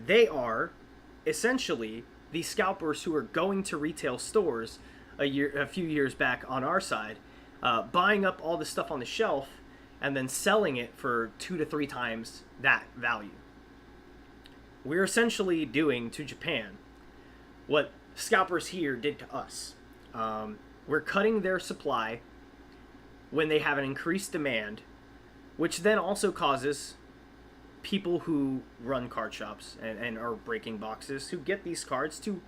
they are essentially the scalpers who are going to retail stores a few years back on our side, buying up all the stuff on the shelf and then selling it for 2 to 3 times that value. We're essentially doing to Japan what scalpers here did to us. We're cutting their supply when they have an increased demand, which then also causes people who run card shops and are breaking boxes who get these cards to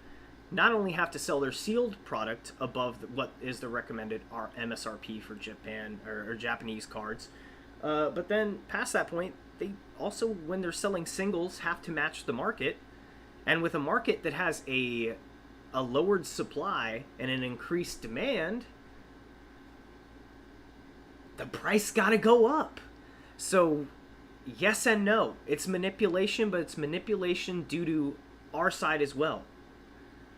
not only have to sell their sealed product above what is the recommended MSRP for Japan or Japanese cards, But then past that point, they also, when they're selling singles, have to match the market. And with a market that has a lowered supply and an increased demand, the price gotta go up. So, yes and no. It's manipulation, but it's manipulation due to our side as well.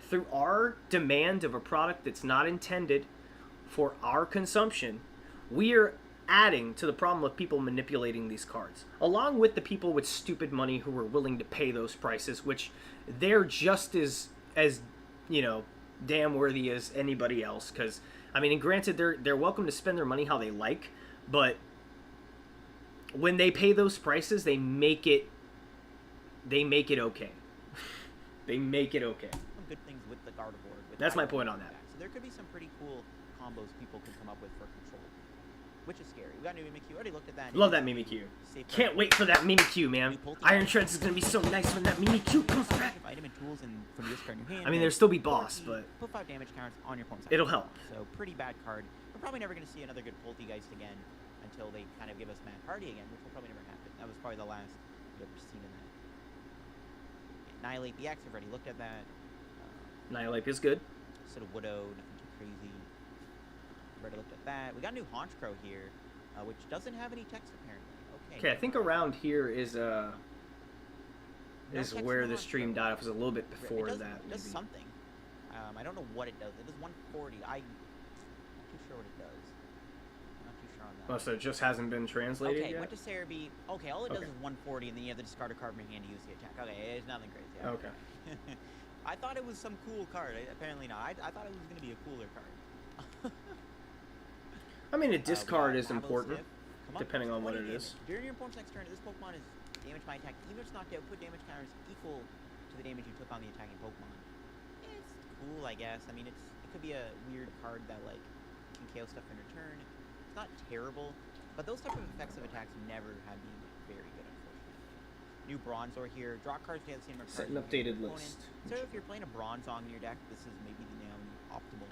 Through our demand of a product that's not intended for our consumption, we are adding to the problem of people manipulating these cards, along with the people with stupid money who are willing to pay those prices, which they're just as you know, damn worthy as anybody else. Because I mean, and granted, they're welcome to spend their money how they like, but when they pay those prices, they make it okay. They make it okay. Some good things with the Gardevoir. That's my point on that. So there could be some pretty cool combos people can come up with for control, which is scary. We got new Mimikyu. Already looked at that. Love that Mimikyu. Can't wait for that Mimikyu, man. Iron Treads is gonna be so nice when that Mimikyu comes back. Item and tools and from your discard in your hand. I mean, there'll still be boss, but put 5 damage counters on your opponent's it'll help. So pretty bad card. We're probably never gonna see another good Poltegeist again until they kind of give us Mad Party again, which will probably never happen. That was probably the last we've ever seen in that. Annihilate EX. I've already looked at that. Annihilate is good. Sort of Widow, nothing too crazy. Already looked at that. We got a new Honchkrow here, which doesn't have any text apparently. Okay, I think around here is where the stream died off. Was a little bit before that. It does something. I don't know what it does. It does 140. I'm not too sure what it does. I'm not too sure on that. Oh, so it just hasn't been translated yet? Okay, went to Cerebi. Okay, all it does is 140, and then you have to discard a card from your hand to use the attack. Okay, it's nothing crazy. Okay. I thought it was some cool card. Apparently not. I thought it was going to be a cooler card. I mean, a discard is important, depending on what it is. During your opponent's next turn, this Pokemon is damaged by attack. Even if it's knocked out, put damage counters equal to the damage you took on the attacking Pokemon. It's cool, I guess. I mean, it could be a weird card that, like, can KO stuff in return. It's not terrible, but those type of effects of attacks never have been very good, unfortunately. New Bronzor here. Draw cards to the same cards. Set an updated list. So if you're playing a Bronzong in your deck, this is maybe the optimal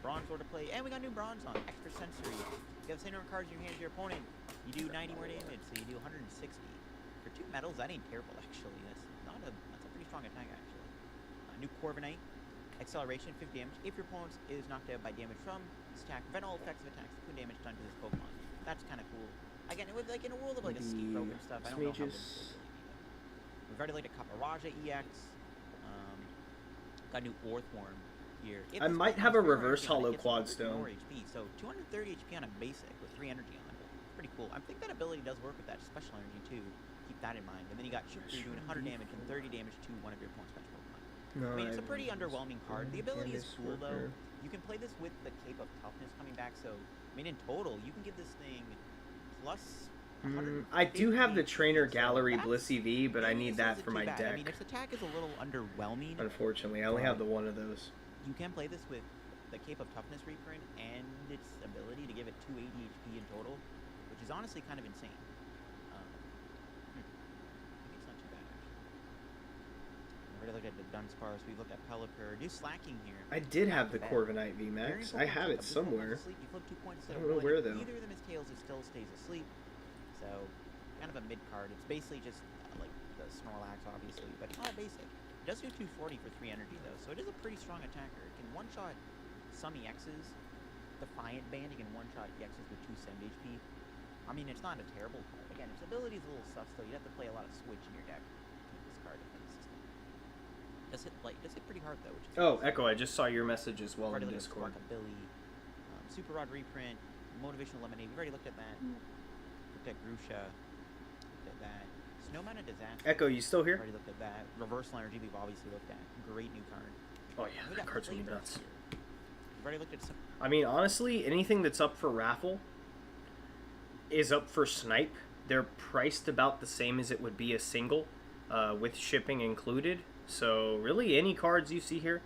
Bronzor to play. And we got new Bronzong, extra sensory. You have the same number of cards in your hand to your opponent. You do 90 more damage, so you do 160. For 2 metals, that ain't terrible actually. That's a pretty strong attack actually. New Corviknight, acceleration, 50 damage. If your opponent is knocked out by damage from this attack, prevent all effects of attacks, put damage done to this Pokemon. That's kind of cool. Again, it was like in a world of like a Steam Rogue and stuff. I don't know how good this is. We've already looked at Caparaja EX. Got a new Orthworm here. I might have a reverse Holo Quad Stone. More HP, so 230 HP on a basic with 3 energy on it. Pretty cool. I think that ability does work with that special energy too. Keep that in mind. And then you got Shoot doing 100 damage and 30 damage to one of your opponent's special Pokemon. I mean, it's a pretty underwhelming card. The ability is cool though. You can play this with the Cape of Toughness coming back, so I mean in total you can give this thing plus I do have the Trainer Gallery Blissey V, but I need that for my deck. I mean, its attack is a little underwhelming. Unfortunately, I only have the one of those. You can play this with the Cape of Toughness reprint and its ability to give it 280 HP in total, which is honestly kind of insane. It's not too bad, actually. We've already looked at the Dunsparce, we've looked at Pelipper. New Slacking here. I did have the Corviknight VMAX. I have it somewhere. You flip 2 points I don't know where, though. Either of them is tails, it still stays asleep. So, kind of a mid card. It's basically just like the Snorlax, obviously, but it's not basic. It does do 240 for 3 energy, though, so it is a pretty strong attacker. It can one-shot some EXs. Defiant Band, you can one-shot EXs with 270 HP. I mean, it's not a terrible card. Again, its ability is a little sus, though. You'd have to play a lot of Switch in your deck to keep this card in the system. Does hit pretty hard, though. Which is Echo, I just saw your message as well in Discord. Billy, Super Rod reprint, Motivational Lemonade. We've already looked at that. Looked at Grusha. Looked at that. Snowman and Disaster. Echo, you still here? Already looked at that. Reversal Energy, we've obviously looked at. Great new card. Oh yeah, that card's gonna be nuts. We've already looked at some. I mean, honestly, anything that's up for raffle is up for snipe. They're priced about the same as it would be a single, with shipping included. So really, any cards you see here,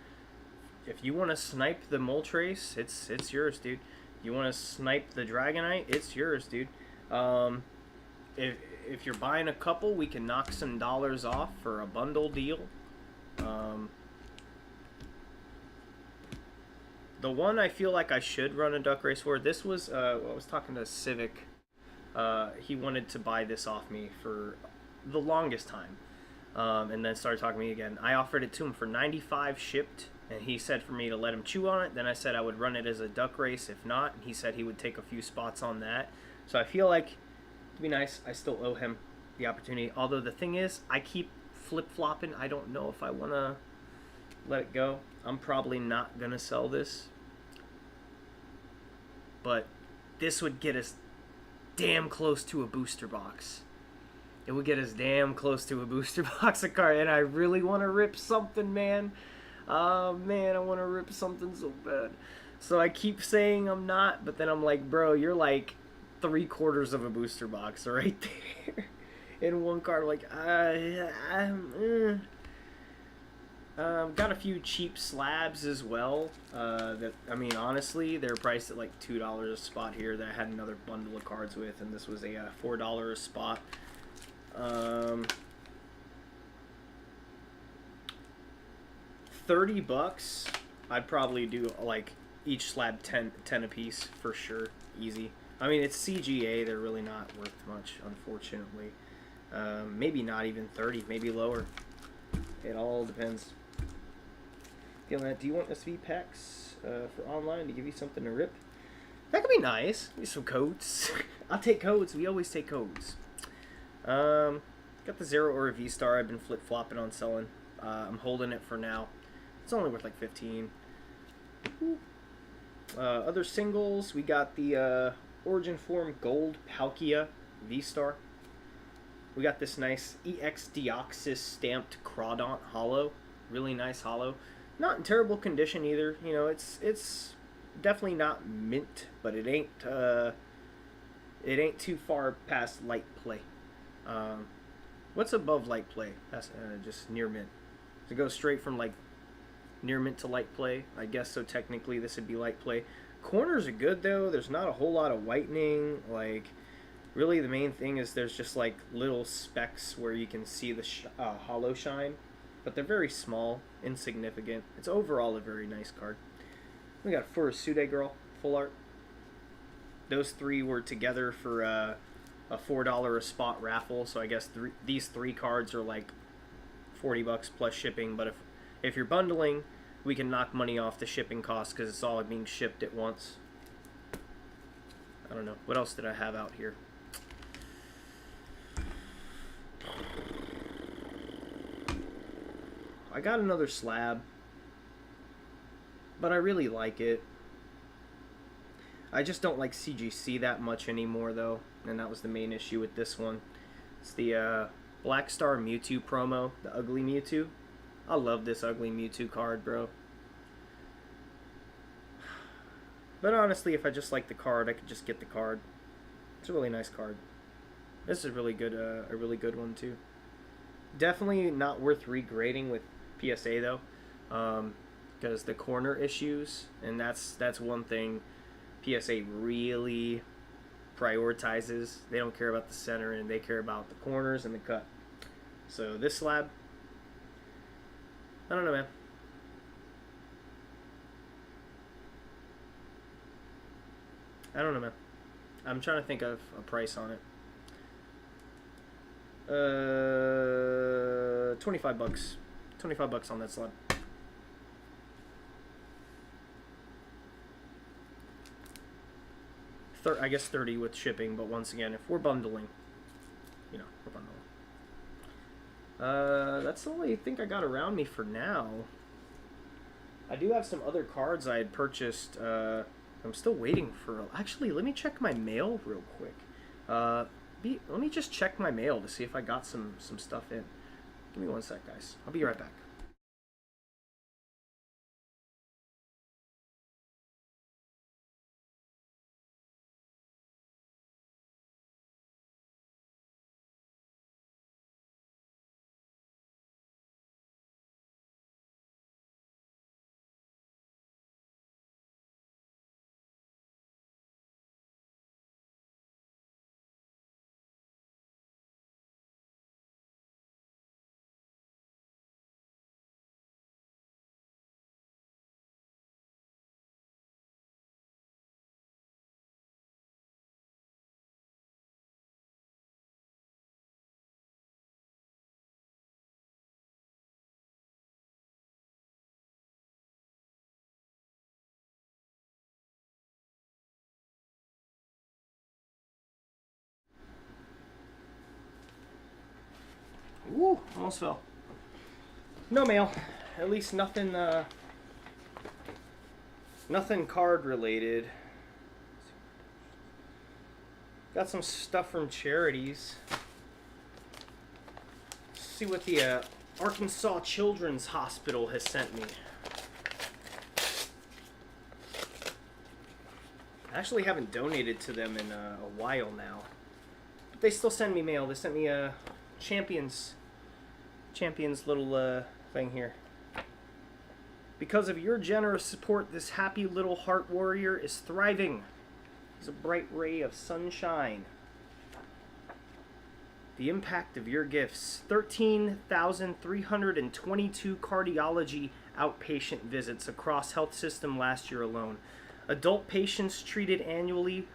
if you want to snipe the Moltres, it's yours, dude. You want to snipe the Dragonite, it's yours, dude. If you're buying a couple, we can knock some dollars off for a bundle deal. The one I feel like I should run a duck race for, this was, I was talking to Civic he wanted to buy this off me for the longest time, and then started talking to me again. I offered it to him for 95 shipped, and he said for me to let him chew on it. Then I said I would run it as a duck race if not, and he said he would take a few spots on that. So I feel like, to be nice, I still owe him the opportunity. Although the thing is, I keep flip-flopping. I don't know if I want to let it go. I'm probably not going to sell this. But this would get us damn close to a booster box. It would get us damn close to a booster box of card. And I really want to rip something, man. Oh, man, I want to rip something so bad. So I keep saying I'm not, but then I'm like, bro, you're like 3/4 of a booster box right there. In one card, like, got a few cheap slabs as well. That, I mean, honestly, they're priced at like $2 a spot here. That I had another bundle of cards with, and this was a $4 a spot. $30. I'd probably do like each slab 10 a piece for sure, easy. I mean, it's CGA. They're really not worth much, unfortunately. Maybe not even 30, maybe lower. It all depends. Feeling that? Do you want SV packs for online to give you something to rip? That could be nice. Maybe some codes. I'll take codes. We always take codes. Got the 0 or a V-Star I've been flip-flopping on selling. I'm holding it for now. It's only worth like 15. Other singles, we got the Origin Form Gold Palkia V-Star. We got this nice EX Deoxys stamped Crawdaunt Holo. Really nice Holo. Not in terrible condition either. You know, it's definitely not mint, but it ain't too far past light play. What's above light play? That's just near mint. Does it go straight from like near mint to light play? I guess so. Technically, this would be light play. Corners are good though. There's not a whole lot of whitening. Like, really, the main thing is there's just like little specks where you can see the holo shine, but they're very small, insignificant. It's overall a very nice card. We got Furusude Girl, full art. Those three were together for a $4 a spot raffle, so I guess these three cards are like $40 plus shipping. But if you're bundling, we can knock money off the shipping cost because it's all being shipped at once. I don't know. What else did I have out here? I got another slab, but I really like it. I just don't like CGC that much anymore, though, and that was the main issue with this one. It's the Black Star Mewtwo promo, the Ugly Mewtwo. I love this Ugly Mewtwo card, bro. But honestly, if I just like the card, I could just get the card. It's a really nice card. This is really good, a really good one too. Definitely not worth regrading with PSA though, because the corner issues, and that's one thing PSA really prioritizes. They don't care about the center, and they care about the corners and the cut. So this slab, I don't know, man. I don't know, man. I'm trying to think of a price on it. $25. $25 on that slab. I guess 30 with shipping, but once again, if we're bundling, you know, we're bundling. That's all I think I got around me for now. I do have some other cards I had purchased. I'm still waiting for... Actually, let me check my mail real quick. Let me just check my mail to see if I got some stuff in. Give me one sec, guys. I'll be right back. Whew, almost fell. No mail. At least nothing, nothing card related. Got some stuff from charities. Let's see what the Arkansas Children's Hospital has sent me. I actually haven't donated to them in a while now. But they still send me mail. They sent me a Champions little thing here. Because of your generous support, this happy little heart warrior is thriving. He's a bright ray of sunshine. The impact of your gifts: 13,322 cardiology outpatient visits across health system last year alone. Adult patients treated annually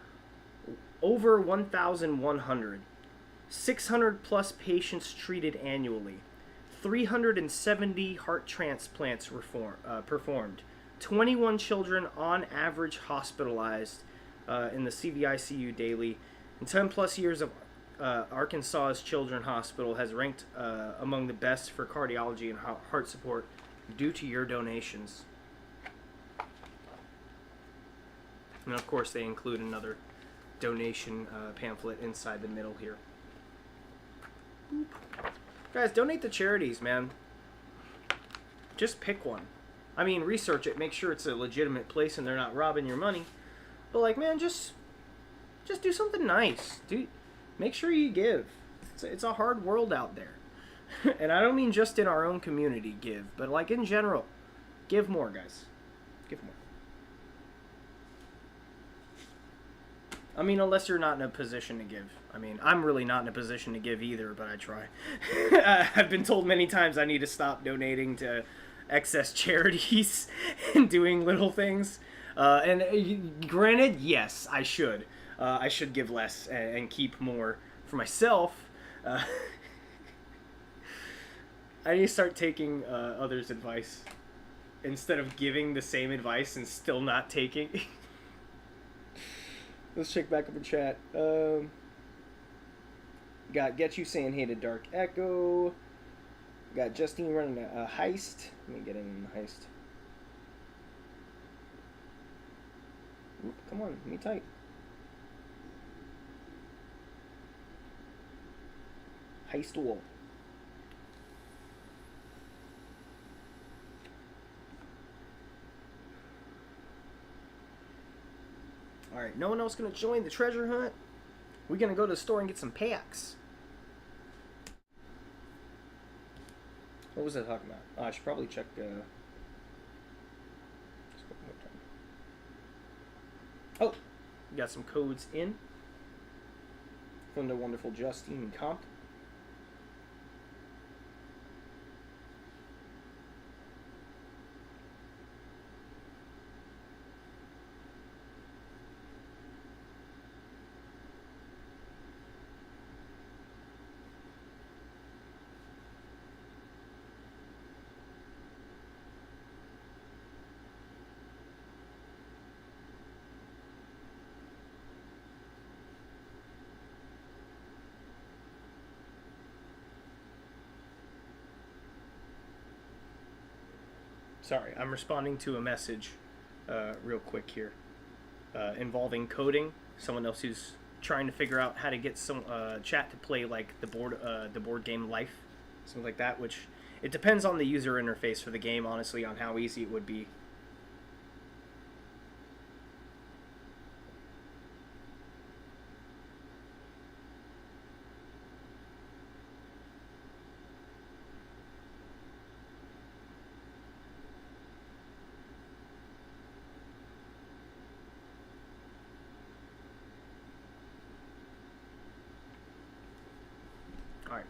over 1,100. 600 plus patients treated annually. 370 heart transplants performed. 21 children on average hospitalized in the CVICU daily. And 10 plus years of Arkansas's Children's Hospital has ranked among the best for cardiology and heart support due to your donations. And of course they include another donation pamphlet inside the middle here. Boop. Guys, donate to charities, man. Just pick one. I mean, research it, make sure it's a legitimate place and they're not robbing your money. But like, man, just do something nice. Make sure you give. It's a hard world out there. And I don't mean just in our own community give, but like in general. Give more, guys. Give more. I mean, unless you're not in a position to give. I mean, I'm really not in a position to give either, but I try. I've been told many times I need to stop donating to excess charities and doing little things. And granted, yes, I should. I should give less and keep more for myself. I need to start taking others' advice instead of giving the same advice and still not taking. Let's check back up in chat. Got Get You saying hey to Dark Echo. Got Justine running a heist. Let me get in the heist. Oop, come on, let me type. Heist wall. Alright, no one else gonna join the treasure hunt? We're gonna go to the store and get some packs. What was I talking about? Oh, I should probably check, oh! We got some codes in from the wonderful Justine Comp. Sorry, I'm responding to a message real quick here involving coding. Someone else who's trying to figure out how to get some chat to play like the board game Life, something like that. Which it depends on the user interface for the game, honestly, on how easy it would be. Alright.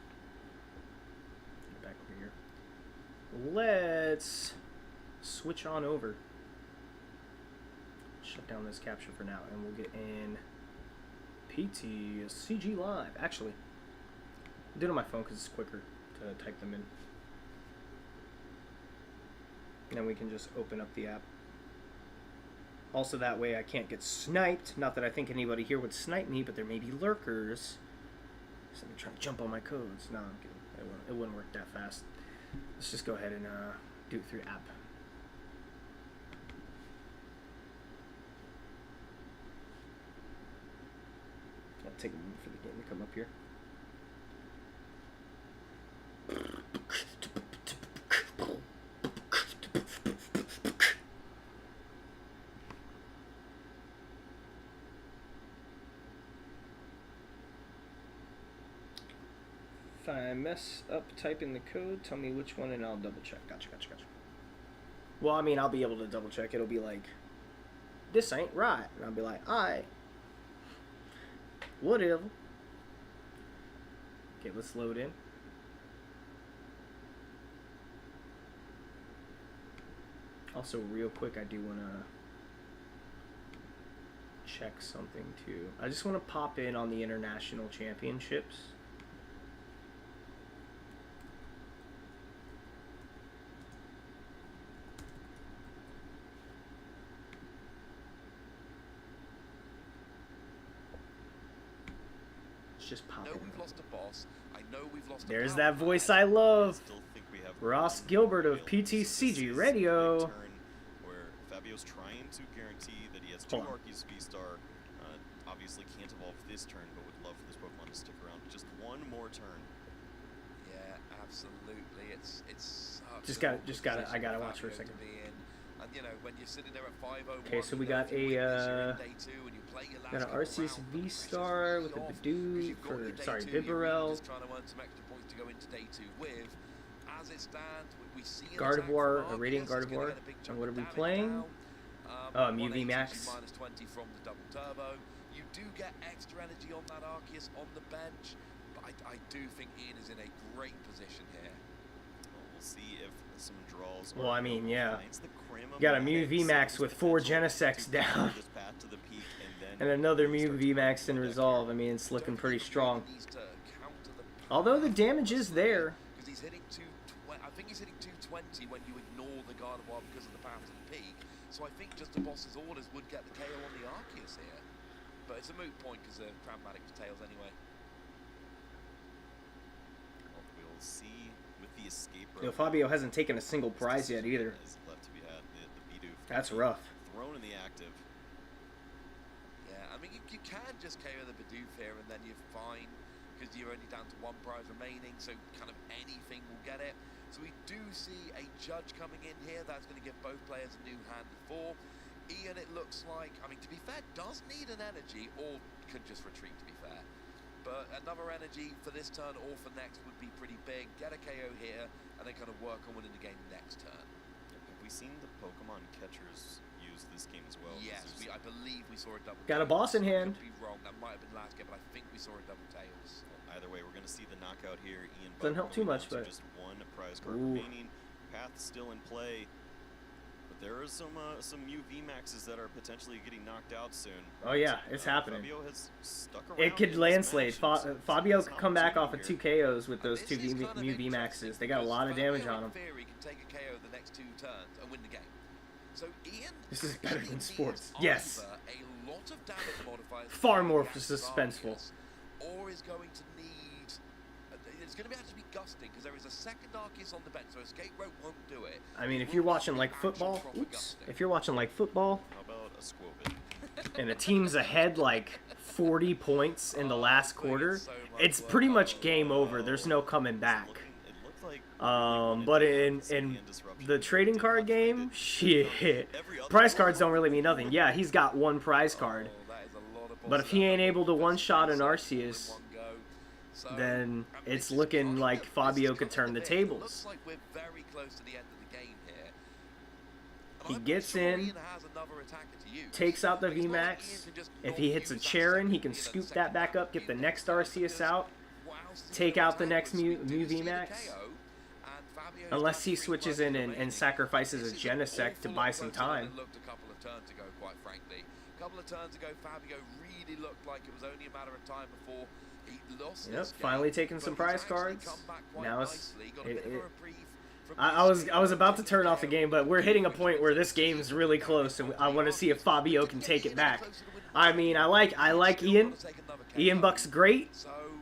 Get back over here. Let's switch on over. Shut down this capture for now, and we'll get in PTCG Live. Actually, I'll do it on my phone because it's quicker to type them in. And then we can just open up the app. Also, that way I can't get sniped. Not that I think anybody here would snipe me, but there may be lurkers. Somebody trying to jump on my codes. No, I'm kidding. It wouldn't work that fast. Let's just go ahead and do it through app. I'll take a moment for the game to come up here. If I mess up typing the code, tell me which one and I'll double check. Gotcha. Well, I mean, I'll be able to double check. It'll be like, this ain't right. And I'll be like, alright. Whatever. Okay, let's load in. Also, real quick, I do want to check something too. I just want to pop in on the international championships. Just pop in. We've lost a boss. I know we've lost There's a that voice I love. We Ross Gilbert of PTCG Radio. Where Fabio's trying to guarantee that he has 2 Arceus V-Star. Obviously can't evolve this turn, but would love for this Pokemon to stick around just one more turn. Yeah, absolutely. It's just gotta I gotta watch for a second. And you know, when you're sitting there at 5:01, Okay, so we got an Arceus V-Star with a Bidoof for Bibarel. Trying to earn some extra points to go into day 2 with. As it stands, we see Gardevoir, a Radiant Gardevoir. And what are we playing? Oh, Mew VMAX. Minus 20 from the double turbo. You do get extra energy on that Arceus on the bench, but I do think Ian is in a great position here. Well, we'll see if some draws. Well, I mean, yeah. You got a Mew VMAX with 4 Genesects down. And another Mew VMAX in Resolve. I mean, it's looking pretty strong. Although the damage is there. Because he's hitting I think he's hitting 220 when you ignore the Gardevoir because of the power to the peak. So I think just the boss's orders would get the KO on the Arceus here. But it's a moot point because of Crammatic Tails anyway. Well, we'll see with the escape rope. You know, Fabio hasn't taken a single prize yet either. Left to be had. The Bidoof That's rough. Thrown in the active. Yeah, I mean, you can just KO the Bidoof here and then you're fine because you're only down to 1 prize remaining, so kind of anything will get it. So we do see a judge coming in here. That's going to give both players a new hand for. Ian, it looks like, I mean, to be fair, does need an energy or could just retreat, to be fair. But another energy for this turn or for next would be pretty big. Get a KO here and then kind of work on winning the game next turn. Have we seen the Pokemon catchers use this game as well? Yes, I believe we saw a double Got a boss in hand. Could be wrong. That might have been last game, but I think we saw a double tails. Either way, we're going to see the knockout here. Ian doesn't help too much, but just 1 prize card remaining. Path still in play, but there are some Mew VMAXs that are potentially getting knocked out soon. Oh yeah, it's happening. Fabio has stuck around. It could landslide. Fabio could come back off of 2 KOs with those 2 Mew VMAXs. They got a lot of damage on them. Theory can take a KO the next 2 turns and win the game. So Ian, this is better than sports. Yes. A lot of damage modifiers. Far more suspenseful. Or is going to need. It's going to have to be gusting because there is a second Arceus on the bench, so escape rope won't do it. I mean, if you're watching like football, if you're watching like football, how about a Squobit? And a team's ahead like 40 points in the last quarter, it's pretty much game over. There's no coming back. But in the trading card game, shit, prize cards don't really mean nothing. Yeah, he's got 1 prize card, but if he ain't able to one-shot an Arceus, then it's looking like Fabio could turn the tables. He gets in, takes out the VMAX. If he hits a Charon, he can scoop that back up, get the next Arceus out, take out the next Mew VMAX. Unless he switches in and sacrifices a Genesect to buy some time. A couple of turns ago, Fabio really looked like it was only a matter of time before he lost. Yep, finally taking some prize cards. Now I was about to turn off the game, but we're hitting a point where this game is really close, and I want to see if Fabio can take it back. I mean, I like Ian. Ian Buck's great.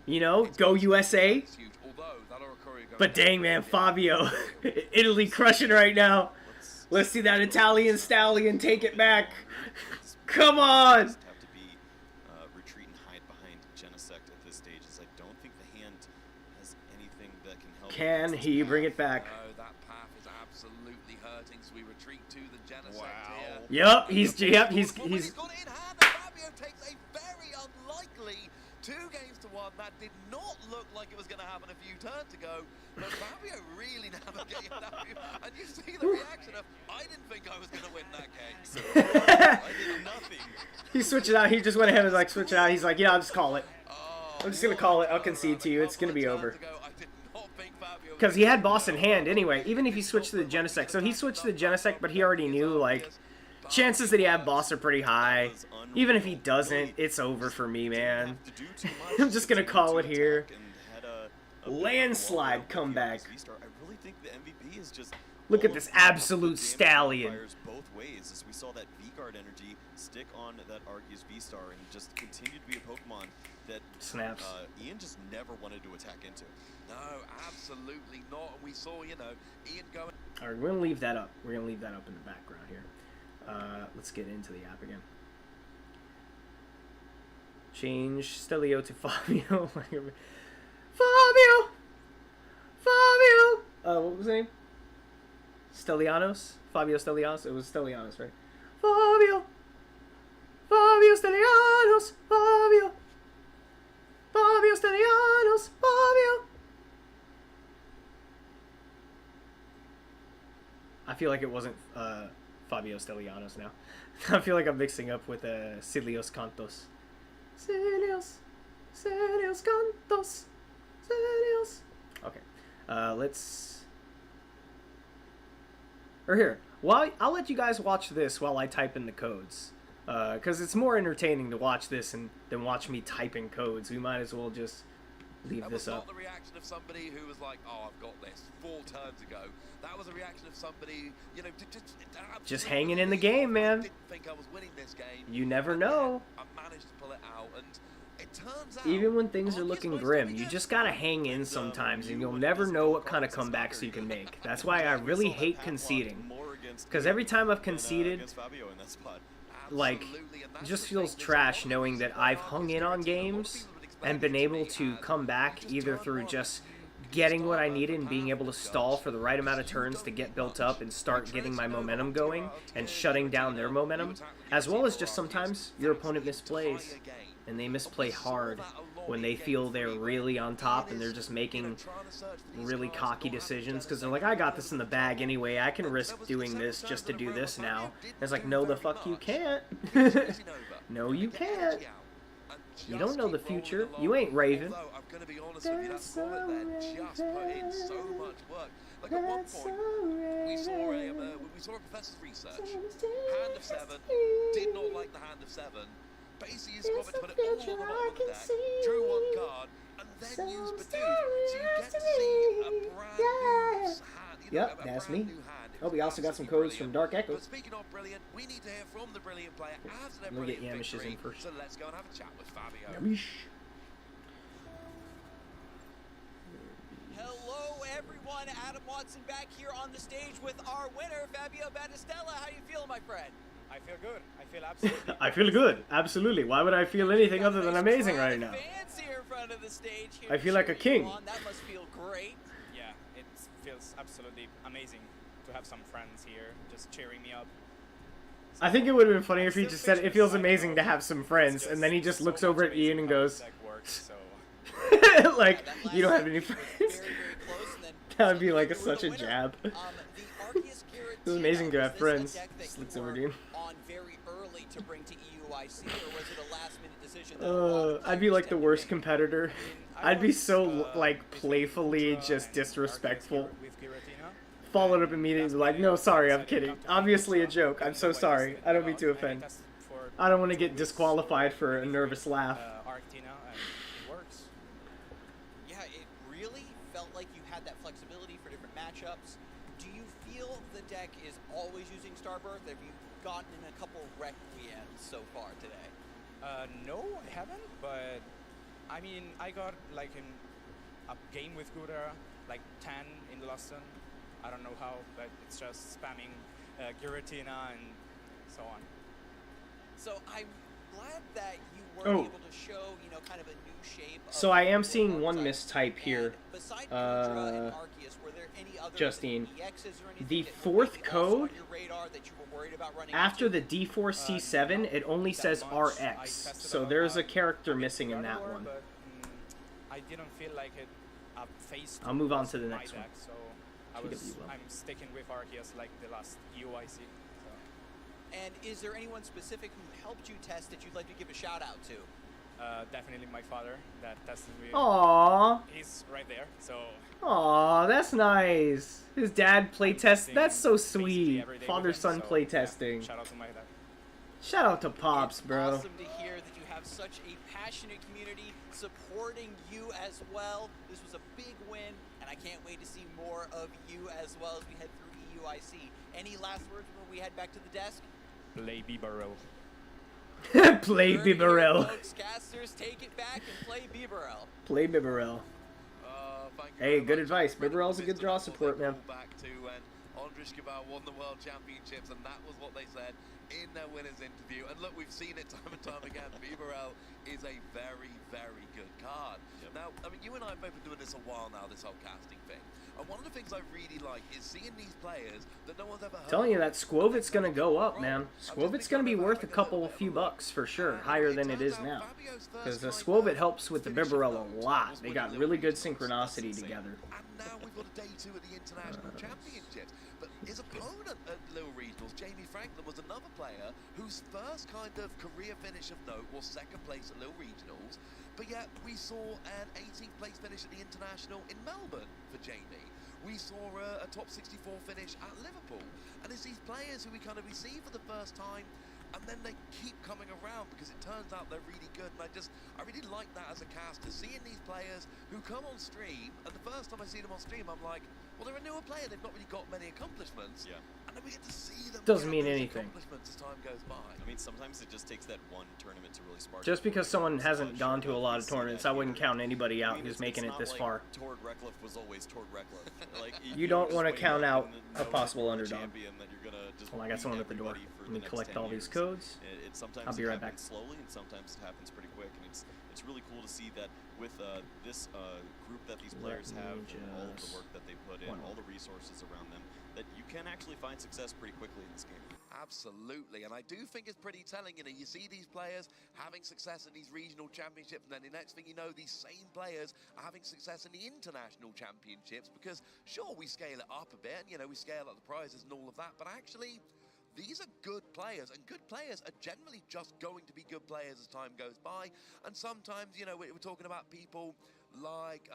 You know, go USA. But dang, man, Fabio, Italy crushing right now. Let's see that Italian stallion take it back. Come on. Have to be retreat and hide behind Genesect at this stage, as I don't think the hand has anything that can help. Can he bring it back? No, that path is absolutely hurting, so we retreat to the Genesect Wow. here. Yep, he's He's got it in hand, and Fabio takes a very unlikely 2-1. That did not look like it was going to happen a few turns ago, but Fabio really navigated that. And you see the reaction of, I didn't think I was going to win that game. So, I did nothing. He switched it out. He just went ahead and like switch it out. He's like, yeah, I'll just call it. I'm just gonna call it. I'll concede to you. It's gonna be over. Because he had boss in hand anyway. Even if he switched to the Genesect, so he switched to the Genesect, but he already knew like chances that he had boss are pretty high. Even if he doesn't, it's over for me, man. I'm just gonna call it here. Landslide comeback. I really think the MVP is just Look at this absolute stallion. Both ways, as we saw that V-Guard energy stick on that Arceus V-Star and just continue to be a Pokemon that Snaps. Ian just never wanted to attack into. No, absolutely not. And we saw, you know, Ian going. All right, we're gonna leave that up. We're gonna leave that up in the background here. Let's get into the app again. Change Stelio to Fabio. Fabio! Fabio! What was his name? Stelianos? Fabio Stelianos? It was Stelianos, right? Fabio! Fabio Stelianos! Fabio! Fabio Stelianos! Fabio! I feel like it wasn't Fabio Stelianos now. I feel like I'm mixing up with Cilios Cantos. Cilios Cantos. Cilios. Okay. Let's... Or here. Well, I'll let you guys watch this while I type in the codes. Because it's more entertaining to watch this than watch me typing codes. We might as well just leave this up. That was not the reaction of somebody who was like, oh, I've got this 4 turns ago. That was a reaction of somebody, you know, just hanging in the game, man. Didn't think I was winning this game. You never know. I managed to pull it out, and it turns out, even when things are looking grim, you just gotta hang in sometimes, and you'll never know what kind of comebacks you can make. That's why I really hate conceding. Because every time I've conceded, like, it just feels trash knowing that I've hung in on games and been able to come back either through just getting what I needed and being able to stall for the right amount of turns to get built up and start getting my momentum going and shutting down their momentum, as well as just sometimes your opponent misplays, and they misplay hard when they feel they're really on top and they're just making really cocky decisions because they're like, I got this in the bag anyway, I can risk doing this just to do this now. And it's like, no the fuck you can't. No you can't. You don't know the future. You ain't Raven. Although, I'm going to be honest with you, that bullet there just put in so much work. Like at one point, we saw a professor's research. Hand of 7, did not like the hand of 7. Basically, he's got to put it all on the bottom of the deck, drew 1 card, and then used Bidoof. So you get to see a brand new hand. Yep, that's me. Oh, we also got some codes from Dark Echo. But speaking of brilliant, we need to hear from the brilliant player after their We'll get brilliant Yamish's victory. in first. So let's go and have a chat with Fabio. Yamish. Hello, everyone. Adam Watson back here on the stage with our winner, Fabio Battistella. How you feeling, my friend? I feel good. I feel absolutely. I feel good. Absolutely. Why would I feel anything other than amazing right now? Fans here in front of the stage here I feel like a king. That must feel great. Yeah, it feels absolutely amazing to have some friends here just cheering me up. I think it would have been funny if he just said it feels amazing to have some friends, and then he just looks over at Ian and goes, like, you don't have any friends. That would be like such a jab. It was amazing to have friends. Just looks over at Ian. I'd be like the worst competitor. I'd be so like playfully just disrespectful. Followed up immediately like, no, sorry, I'm kidding. Obviously a joke. I'm so sorry. I don't mean to offend. I don't want to get disqualified for a nervous laugh. Yeah, it really felt like you had that flexibility for different matchups. Do you feel the deck is always using Starbirth? Have you gotten in a couple Requiem's so far today? No, I haven't, but I mean, I got like in a game with Gura like 10 in the last turn. I don't know how, but it's just spamming Giratina and so on. So I'm glad that you were Oh. able to show, you know, kind of a new shape. So I am seeing one mistype here. Besides Gudra and Arceus, were there any other Justine. EXs or anything The that were fourth maybe also code, on your radar that you were worried about running after into? the D4C7, it only says RX. So there's a character missing in that one. But, I didn't feel like it faced. I'll move on to the next one. Deck, so I'm sticking with Arceus like the last UIC. So. And is there anyone specific who helped you test that you'd like to give a shout out to? Definitely my father that tested me. Aww. He's right there, so. Aw, that's nice. His dad play test. That's so basically sweet. every day Father with him, son so, play yeah, testing. shout out to my dad. Shout out to Pops, It's bro. awesome to hear that you have such a passionate community supporting you as well. This was a big win, and I can't wait to see more of you as well as we head through EUIC. Any last words before we head back to the desk? Play Bibarel. Play Heard it here, Bibarel. folks. Casters, take it back and play Bibarel. Play Bibarel. Thank you Hey, very good much. advice. Incredible Bibarel's a good draw system. support, They man. call back to when Andres Cabal won the World Championships, and that was what they said in their winners interview. And look, we've seen it time and time again. Bibarel is a very, very good card. Yep. Now, I mean, you and I have both been doing this a while now, this whole casting thing. And one of the things I really like is seeing these players that no one's ever heard Telling you of. that Squovit's gonna go up, man. Squovit's gonna be worth a few bucks for sure, higher than it is now. Because the Squovit helps with the Bibarel a lot. They got really good synchronicity together. And now we've got a day 2 at the International Championships. But his opponent at Little Regionals, Jamie Franklin, was another player whose first kind of career finish of note was second place at Little Regionals. But yet we saw an 18th place finish at the International in Melbourne for Jamie. We saw a top 64 finish at Liverpool. And it's these players who we kind of see for the first time, and then they keep coming around because it turns out they're really good. And I really like that as a caster, seeing these players who come on stream, and the first time I see them on stream, I'm like, well, they're a newer player, they've not really got many accomplishments. Yeah. And then we get to see them Doesn't get mean those anything. accomplishments as time goes by. I mean, sometimes it just takes that one tournament to really spark. Just it. because someone It's hasn't not gone sure to a if lot we of see tournaments, that I wouldn't here. count anybody I out mean, who's it's making it not this like far. Tord Reckliffe was always Tord Reckliffe. Like, You don't want to count out a possible the underdog. champion that you're gonna just Well, I got beat someone at the door. everybody for Let the me next collect 10 all these years. codes. It sometimes I'll be right back. happens slowly, and sometimes it happens pretty quick, and it's really cool to see that with this group that these players Let have, me and all of just- the work that they put in, one all the resources around them, that you can actually find success pretty quickly in this game. Absolutely, and I do think it's pretty telling. You know, you see these players having success in these regional championships, and then the next thing you know, these same players are having success in the international championships. Because sure, we scale it up a bit, and you know, we scale up the prizes and all of that, but actually, these are good players, and good players are generally just going to be good players as time goes by. And sometimes, you know, we're talking about people like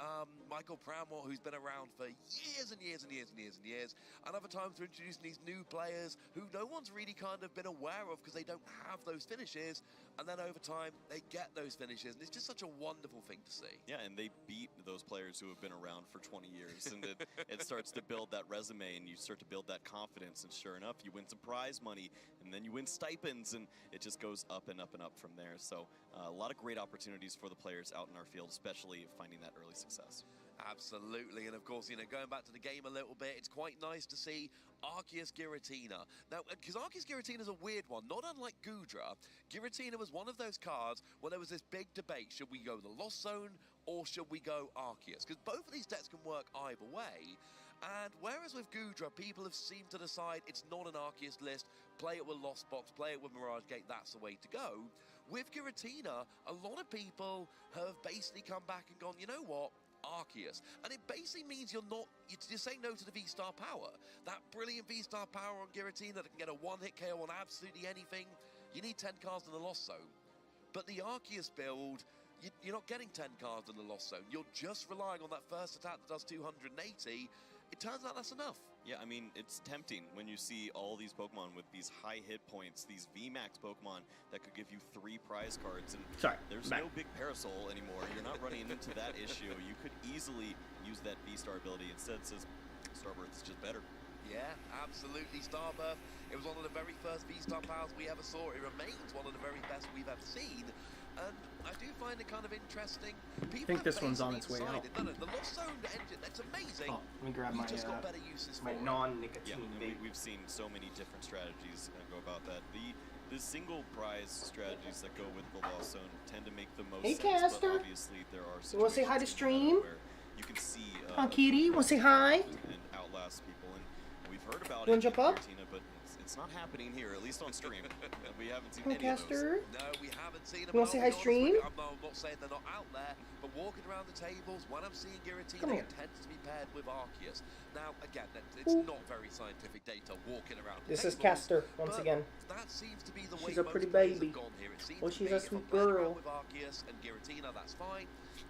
Michael Pramwell, who's been around for years and years and years and years and years, and other times we're introducing these new players who no one's really kind of been aware of because they don't have those finishes, and then over time they get those finishes, and it's just such a wonderful thing to see. Yeah, and they beat those players who have been around for 20 years, and it starts to build that resume, and you start to build that confidence, and sure enough, you win some prize money, and then you win stipends, and it just goes up and up and up from there. So a lot of great opportunities for the players out in our field, especially finding that early success. Absolutely, and of course, you know, going back to the game a little bit, it's quite nice to see Arceus Giratina. Now, because Arceus Giratina is a weird one, not unlike Gudra, Giratina was one of those cards where there was this big debate, should we go the Lost Zone or should we go Arceus? Because both of these decks can work either way. And whereas with Gudra, people have seemed to decide it's not an Arceus list, play it with Lost Box, play it with Mirage Gate, that's the way to go. With Giratina, a lot of people have basically come back and gone, you know what? Arceus. And it basically means you're saying no to the V-Star power. That brilliant V-Star power on Giratina that can get a one-hit KO on absolutely anything. You need 10 cards in the Lost Zone. But the Arceus build, you're not getting 10 cards in the Lost Zone. You're just relying on that first attack that does 280. It turns out that's enough. Yeah, I mean, it's tempting when you see all these Pokemon with these high hit points, these VMAX Pokemon that could give you 3 prize cards, and Sorry, there's back. no big Parasol anymore. You're not running into that issue. You could easily use that V-Star ability. Instead, it says Starbirth is just better. Yeah, absolutely. Starbirth. It was one of the very first V-Star powers we ever saw. It remains one of the very best we've ever seen. And I do find it kind of interesting. People think this one's on basically its way out. decided, No, the Lost Zone engine, that's amazing. Oh, let me grab We've just got better uses my for it. non-nicotine Yeah, vape. we've seen so many different strategies go about that. The single prize strategies that go with the Lost Zone tend to make the most Hey, sense, Caster. but obviously there are You wanna say hi to situations stream? where you can see Hi, kitty. Wanna say hi? and outlast people, and we've heard about You wanna it jump in up? Giratina, but it's not happening here, at least on stream. We haven't seen Hi, any of those. Caster. No, we haven't seen them. You wanna say hi, stream? I'm not saying they're not out there, but walking around the tables, when I'm seeing Come Giratina, here. it tends to be paired with Arceus. Now, again, it's not very scientific data walking around the This is tables, Caster, once but again. that seems to be the way She's a most pretty players baby. have gone here. It seems Oh, to she's be a if sweet I'm playing girl. around with Arceus and Giratina, that's fine.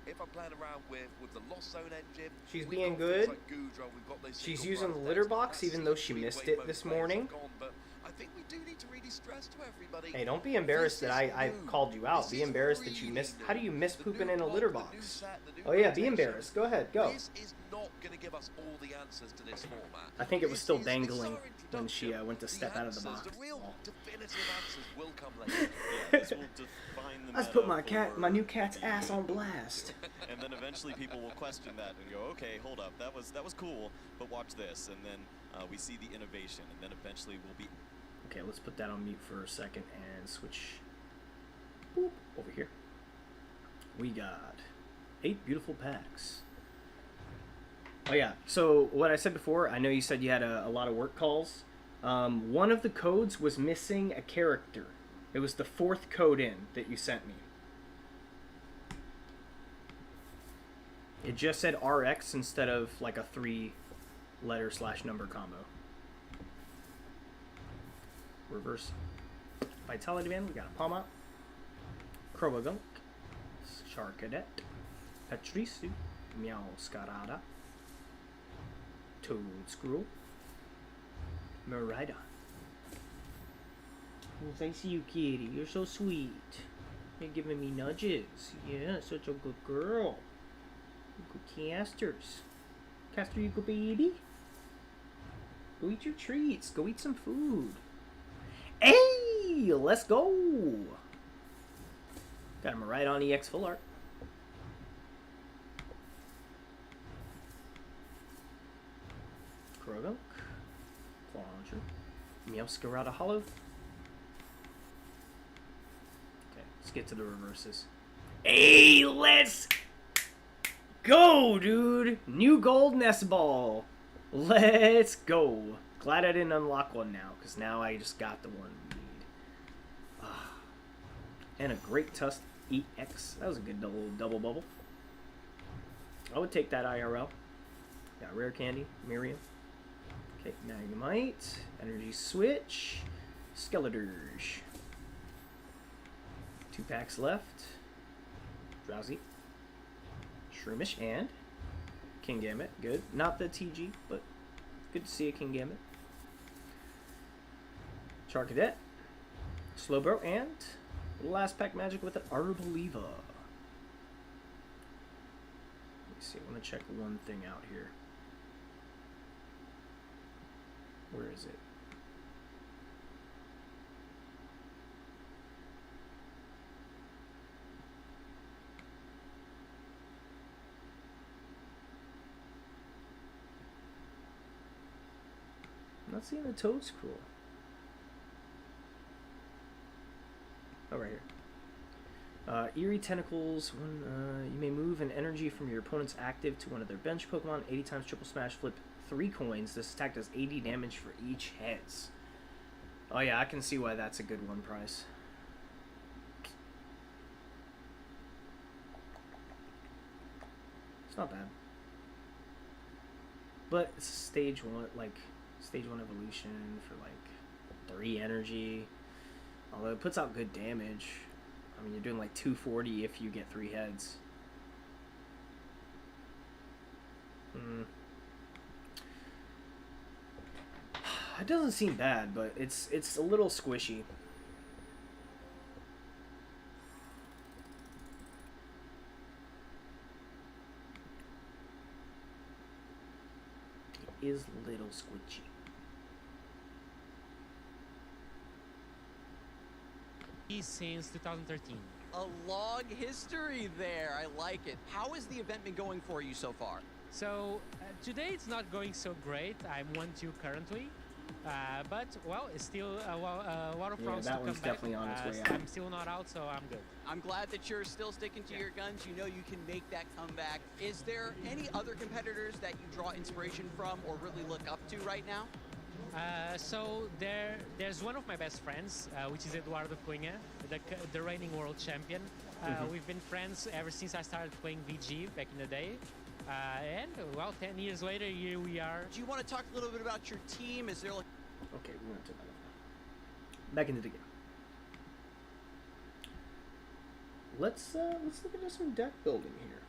If I'm playing around with the Lost Zone engine, She's we've being got things good. like Gudra, we've got those She's single using the prize litter decks. box, That even seems though to she be the missed way it most this players have morning. gone, but I think we do need to really stress to everybody. Hey, don't be embarrassed that I called you out. Be embarrassed that you missed. How do you miss pooping in a litter box? Oh yeah, be embarrassed. Go ahead, go. This is not going to give us all the answers to this format. I think it was This still is- dangling it's our when she introduction. went to step out of the answers, box. The real Oh. definitive answers will come later. Yeah, this will define the Let's meta put my new for cat's the ass on UPB. blast. And then eventually people will question that and go, okay, hold up, that was cool, but watch this. And then we see the innovation, and then eventually we'll be. Okay, let's put that on mute for a second and switch boop, over here. We got 8 beautiful packs. Oh yeah, so what I said before, I know you said you had a lot of work calls. One of the codes was missing a character. It was the 4th code in that you sent me. It just said RX instead of like a 3-letter/number combo. Reverse Vitality Band. We got a Palmot, Croagunk, Charcadet, Patrisu, Meowscarada, Toadscruel, Miraidon. Yes, I see you, kitty. You're so sweet. You're giving me nudges. Yeah, such a good girl. Good casters. Caster, you good baby? Go eat your treats. Go eat some food. Hey, let's go. Got him right on EX Full Art. Croagunk, Claw Launcher, Meowscarada Holo. Okay, let's get to the reverses. Hey, let's go, dude. New gold nest ball. Let's go. Glad I didn't unlock one now, because now I just got the one we need. And a Great Tusk EX. That was a good double bubble. I would take that IRL. Got Rare Candy, Miriam. Okay, Magnemite, Energy Switch, Skeletors. 2 packs left. Drowsy, Shroomish, and Kingambit. Good. Not the TG, but good to see a Kingambit. Charcadet, Slowbro, and last pack magic with an Arboliva. Let me see. I want to check one thing out here. Where is it? I'm not seeing the Toadscruel. Oh, right here. Eerie Tentacles. You may move an energy from your opponent's active to one of their bench Pokemon. 80 times triple smash, flip 3 coins. This attack does 80 damage for each heads. Oh yeah, I can see why that's a good one price. It's not bad. But it's stage 1, like stage 1 evolution for like 3 energy. Although it puts out good damage. I mean, you're doing like 240 if you get 3 heads. It doesn't seem bad, but it's a little squishy. It is a little squishy. since 2013. A long history there. I like it. How has the event been going for you so far? So today it's not going so great. I'm 1-2 currently. But, well, it's still a lot of rounds to come one's back. definitely on its way out. I'm still not out, so I'm good. I'm glad that you're still sticking to your guns. You know you can make that comeback. Is there any other competitors that you draw inspiration from or really look up to right now? So there's one of my best friends, which is Eduardo Cunha, the reigning world champion. We've been friends ever since I started playing VG back in the day. And, well, 10 years later, here we are. Do you want to talk a little bit about your team? Is there like... Okay, we're going to turn that off. Back into the game. Let's look into some deck building here.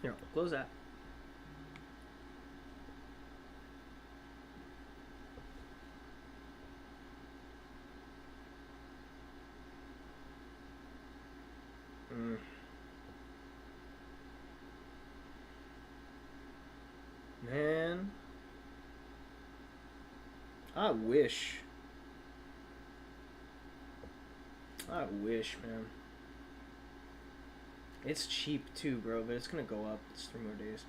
Here, we'll close that. Man, I wish, man. It's cheap too, bro, but it's gonna go up. It's 3 more days.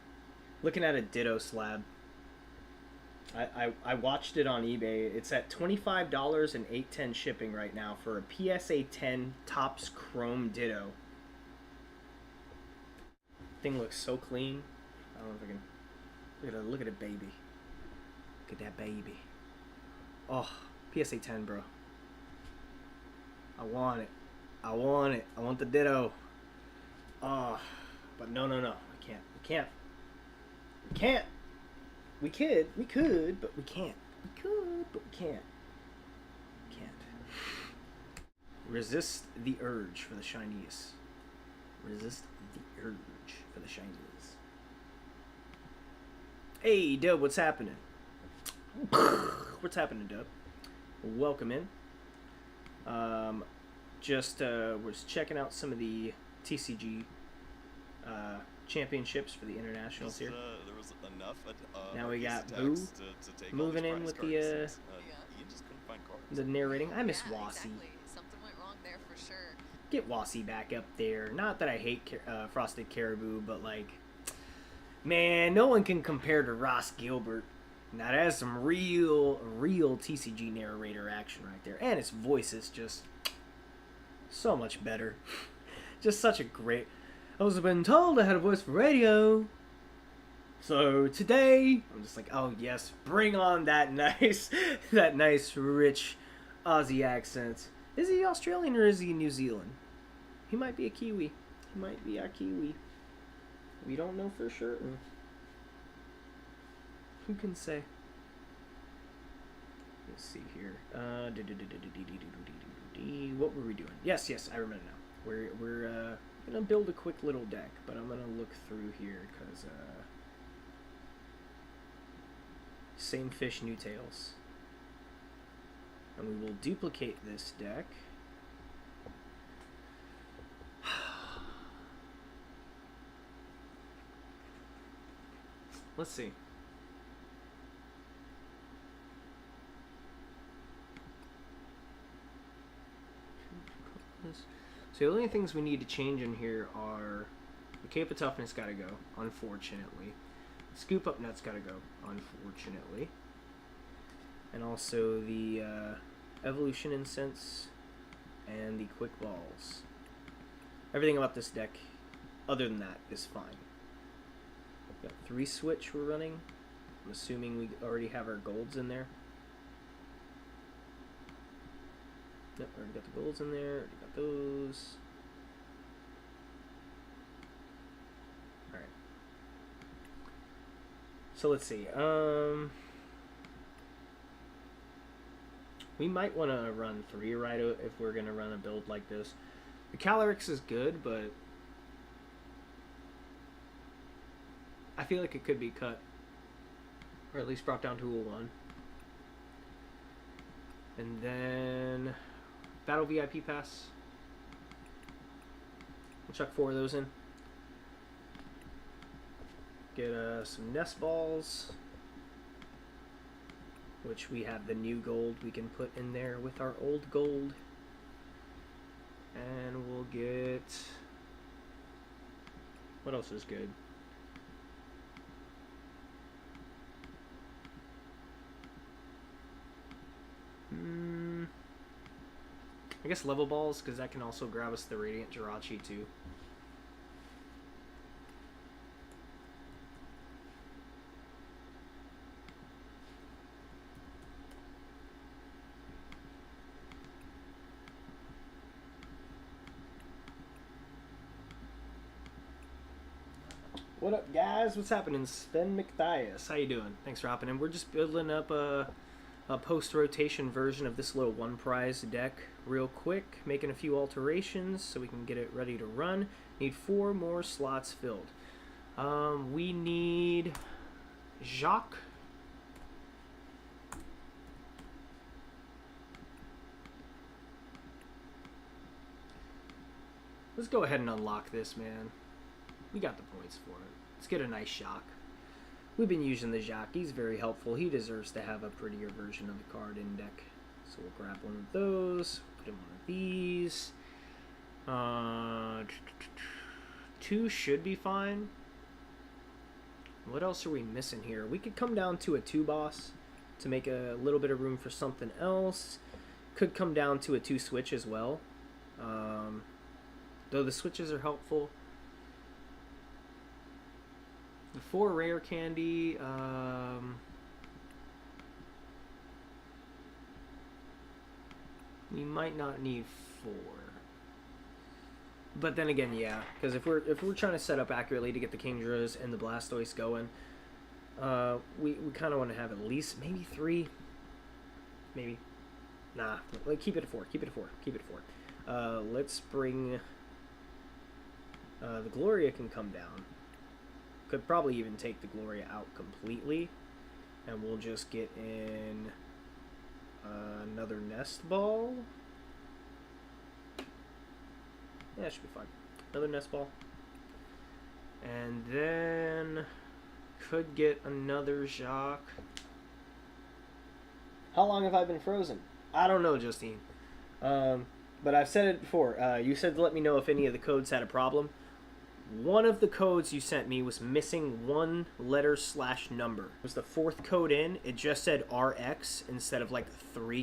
Looking at a Ditto slab. I watched it on eBay. It's at $25 and $8.10 shipping right now for a PSA 10 Topps Chrome Ditto. Thing looks so clean. I don't know if I can. Look at it, baby. Look at that baby. Oh, PSA 10, bro. I want it. I want it. I want the Ditto. Oh, but no. We can't. We could, but we can't. We could, but we can't. Resist the urge for the shinies. Resist the urge for the shinies. Hey, Dub, what's happening? What's happening, Dub? Welcome in. Was checking out some of the TCG championships for the internationals here. There was enough. Now we got Boo to take moving in with cards. the You just couldn't find cards. the narrating. I miss Yeah, Wasi. exactly. Something went wrong there for sure. Get Wasi back up there. Not that I hate Frosted Caribou, but like, man, no one can compare to Ross Gilbert. Now that's some real TCG narrator action right there, and his voice is just so much better. Just such a great. I was been told I had a voice for radio, so today I'm just like, oh yes, bring on that nice, rich Aussie accent. Is he Australian or is he New Zealand? He might be a Kiwi. He might be our Kiwi. We don't know for sure. Who can say? Let's see here. What were we doing? Yes, I remember now. We're gonna build a quick little deck, but I'm gonna look through here because same fish, new tails, and we will duplicate this deck. Let's see. So the only things we need to change in here are the Cape of Toughness gotta go, unfortunately. The Scoop Up Nuts gotta go, unfortunately. And also the Evolution Incense and the Quick Balls. Everything about this deck, other than that, is fine. We've got 3 switch we're running. I'm assuming we already have our golds in there. Yep, already got the golds in there, already got those. Alright. So let's see. We might want to run 3 right if we're going to run a build like this. The Calyrex is good, but I feel like it could be cut. Or at least brought down to a 1. And then Battle VIP Pass. We'll chuck 4 of those in. Get some Nest Balls. which we have the new gold we can put in there with our old gold. And we'll get... what else is good? I guess level balls, because that can also grab us the Radiant Jirachi too. What up, guys? What's happening? Sven McThias, how you doing? Thanks for hopping in. We're just building up a post-rotation version of this little one prize deck real quick, making a few alterations so we can get it ready to run. Need 4 more slots filled. We need Jacques. Let's go ahead and unlock this, man. We got the points for it. Let's get a nice Jacques. We've been using the Jacques. He's very helpful. He deserves to have a prettier version of the card in deck. So we'll grab one of those. Put him one of these. 2 should be fine. What else are we missing here? We could come down to a 2 boss to make a little bit of room for something else. Could come down to a 2 switch as well. Though the switches are helpful. The 4 rare candy, we might not need 4. But then again, yeah, because if we're trying to set up accurately to get the Kingdras and the Blastoise going, we kind of want to have at least maybe 3, maybe. Nah, like keep it at 4. Keep it at 4. Keep it at 4. Let's bring the Gloria can come down. Could probably even take the Gloria out completely, and we'll just get in another Nest Ball. Yeah, that should be fine. Another Nest Ball. And then could get another Jacques. How long have I been frozen? I don't know, Justine. But I've said it before. You said to let me know if any of the codes had a problem. One of the codes you sent me was missing 1 letter / number. It was the 4th code in. It just said RX instead of like 3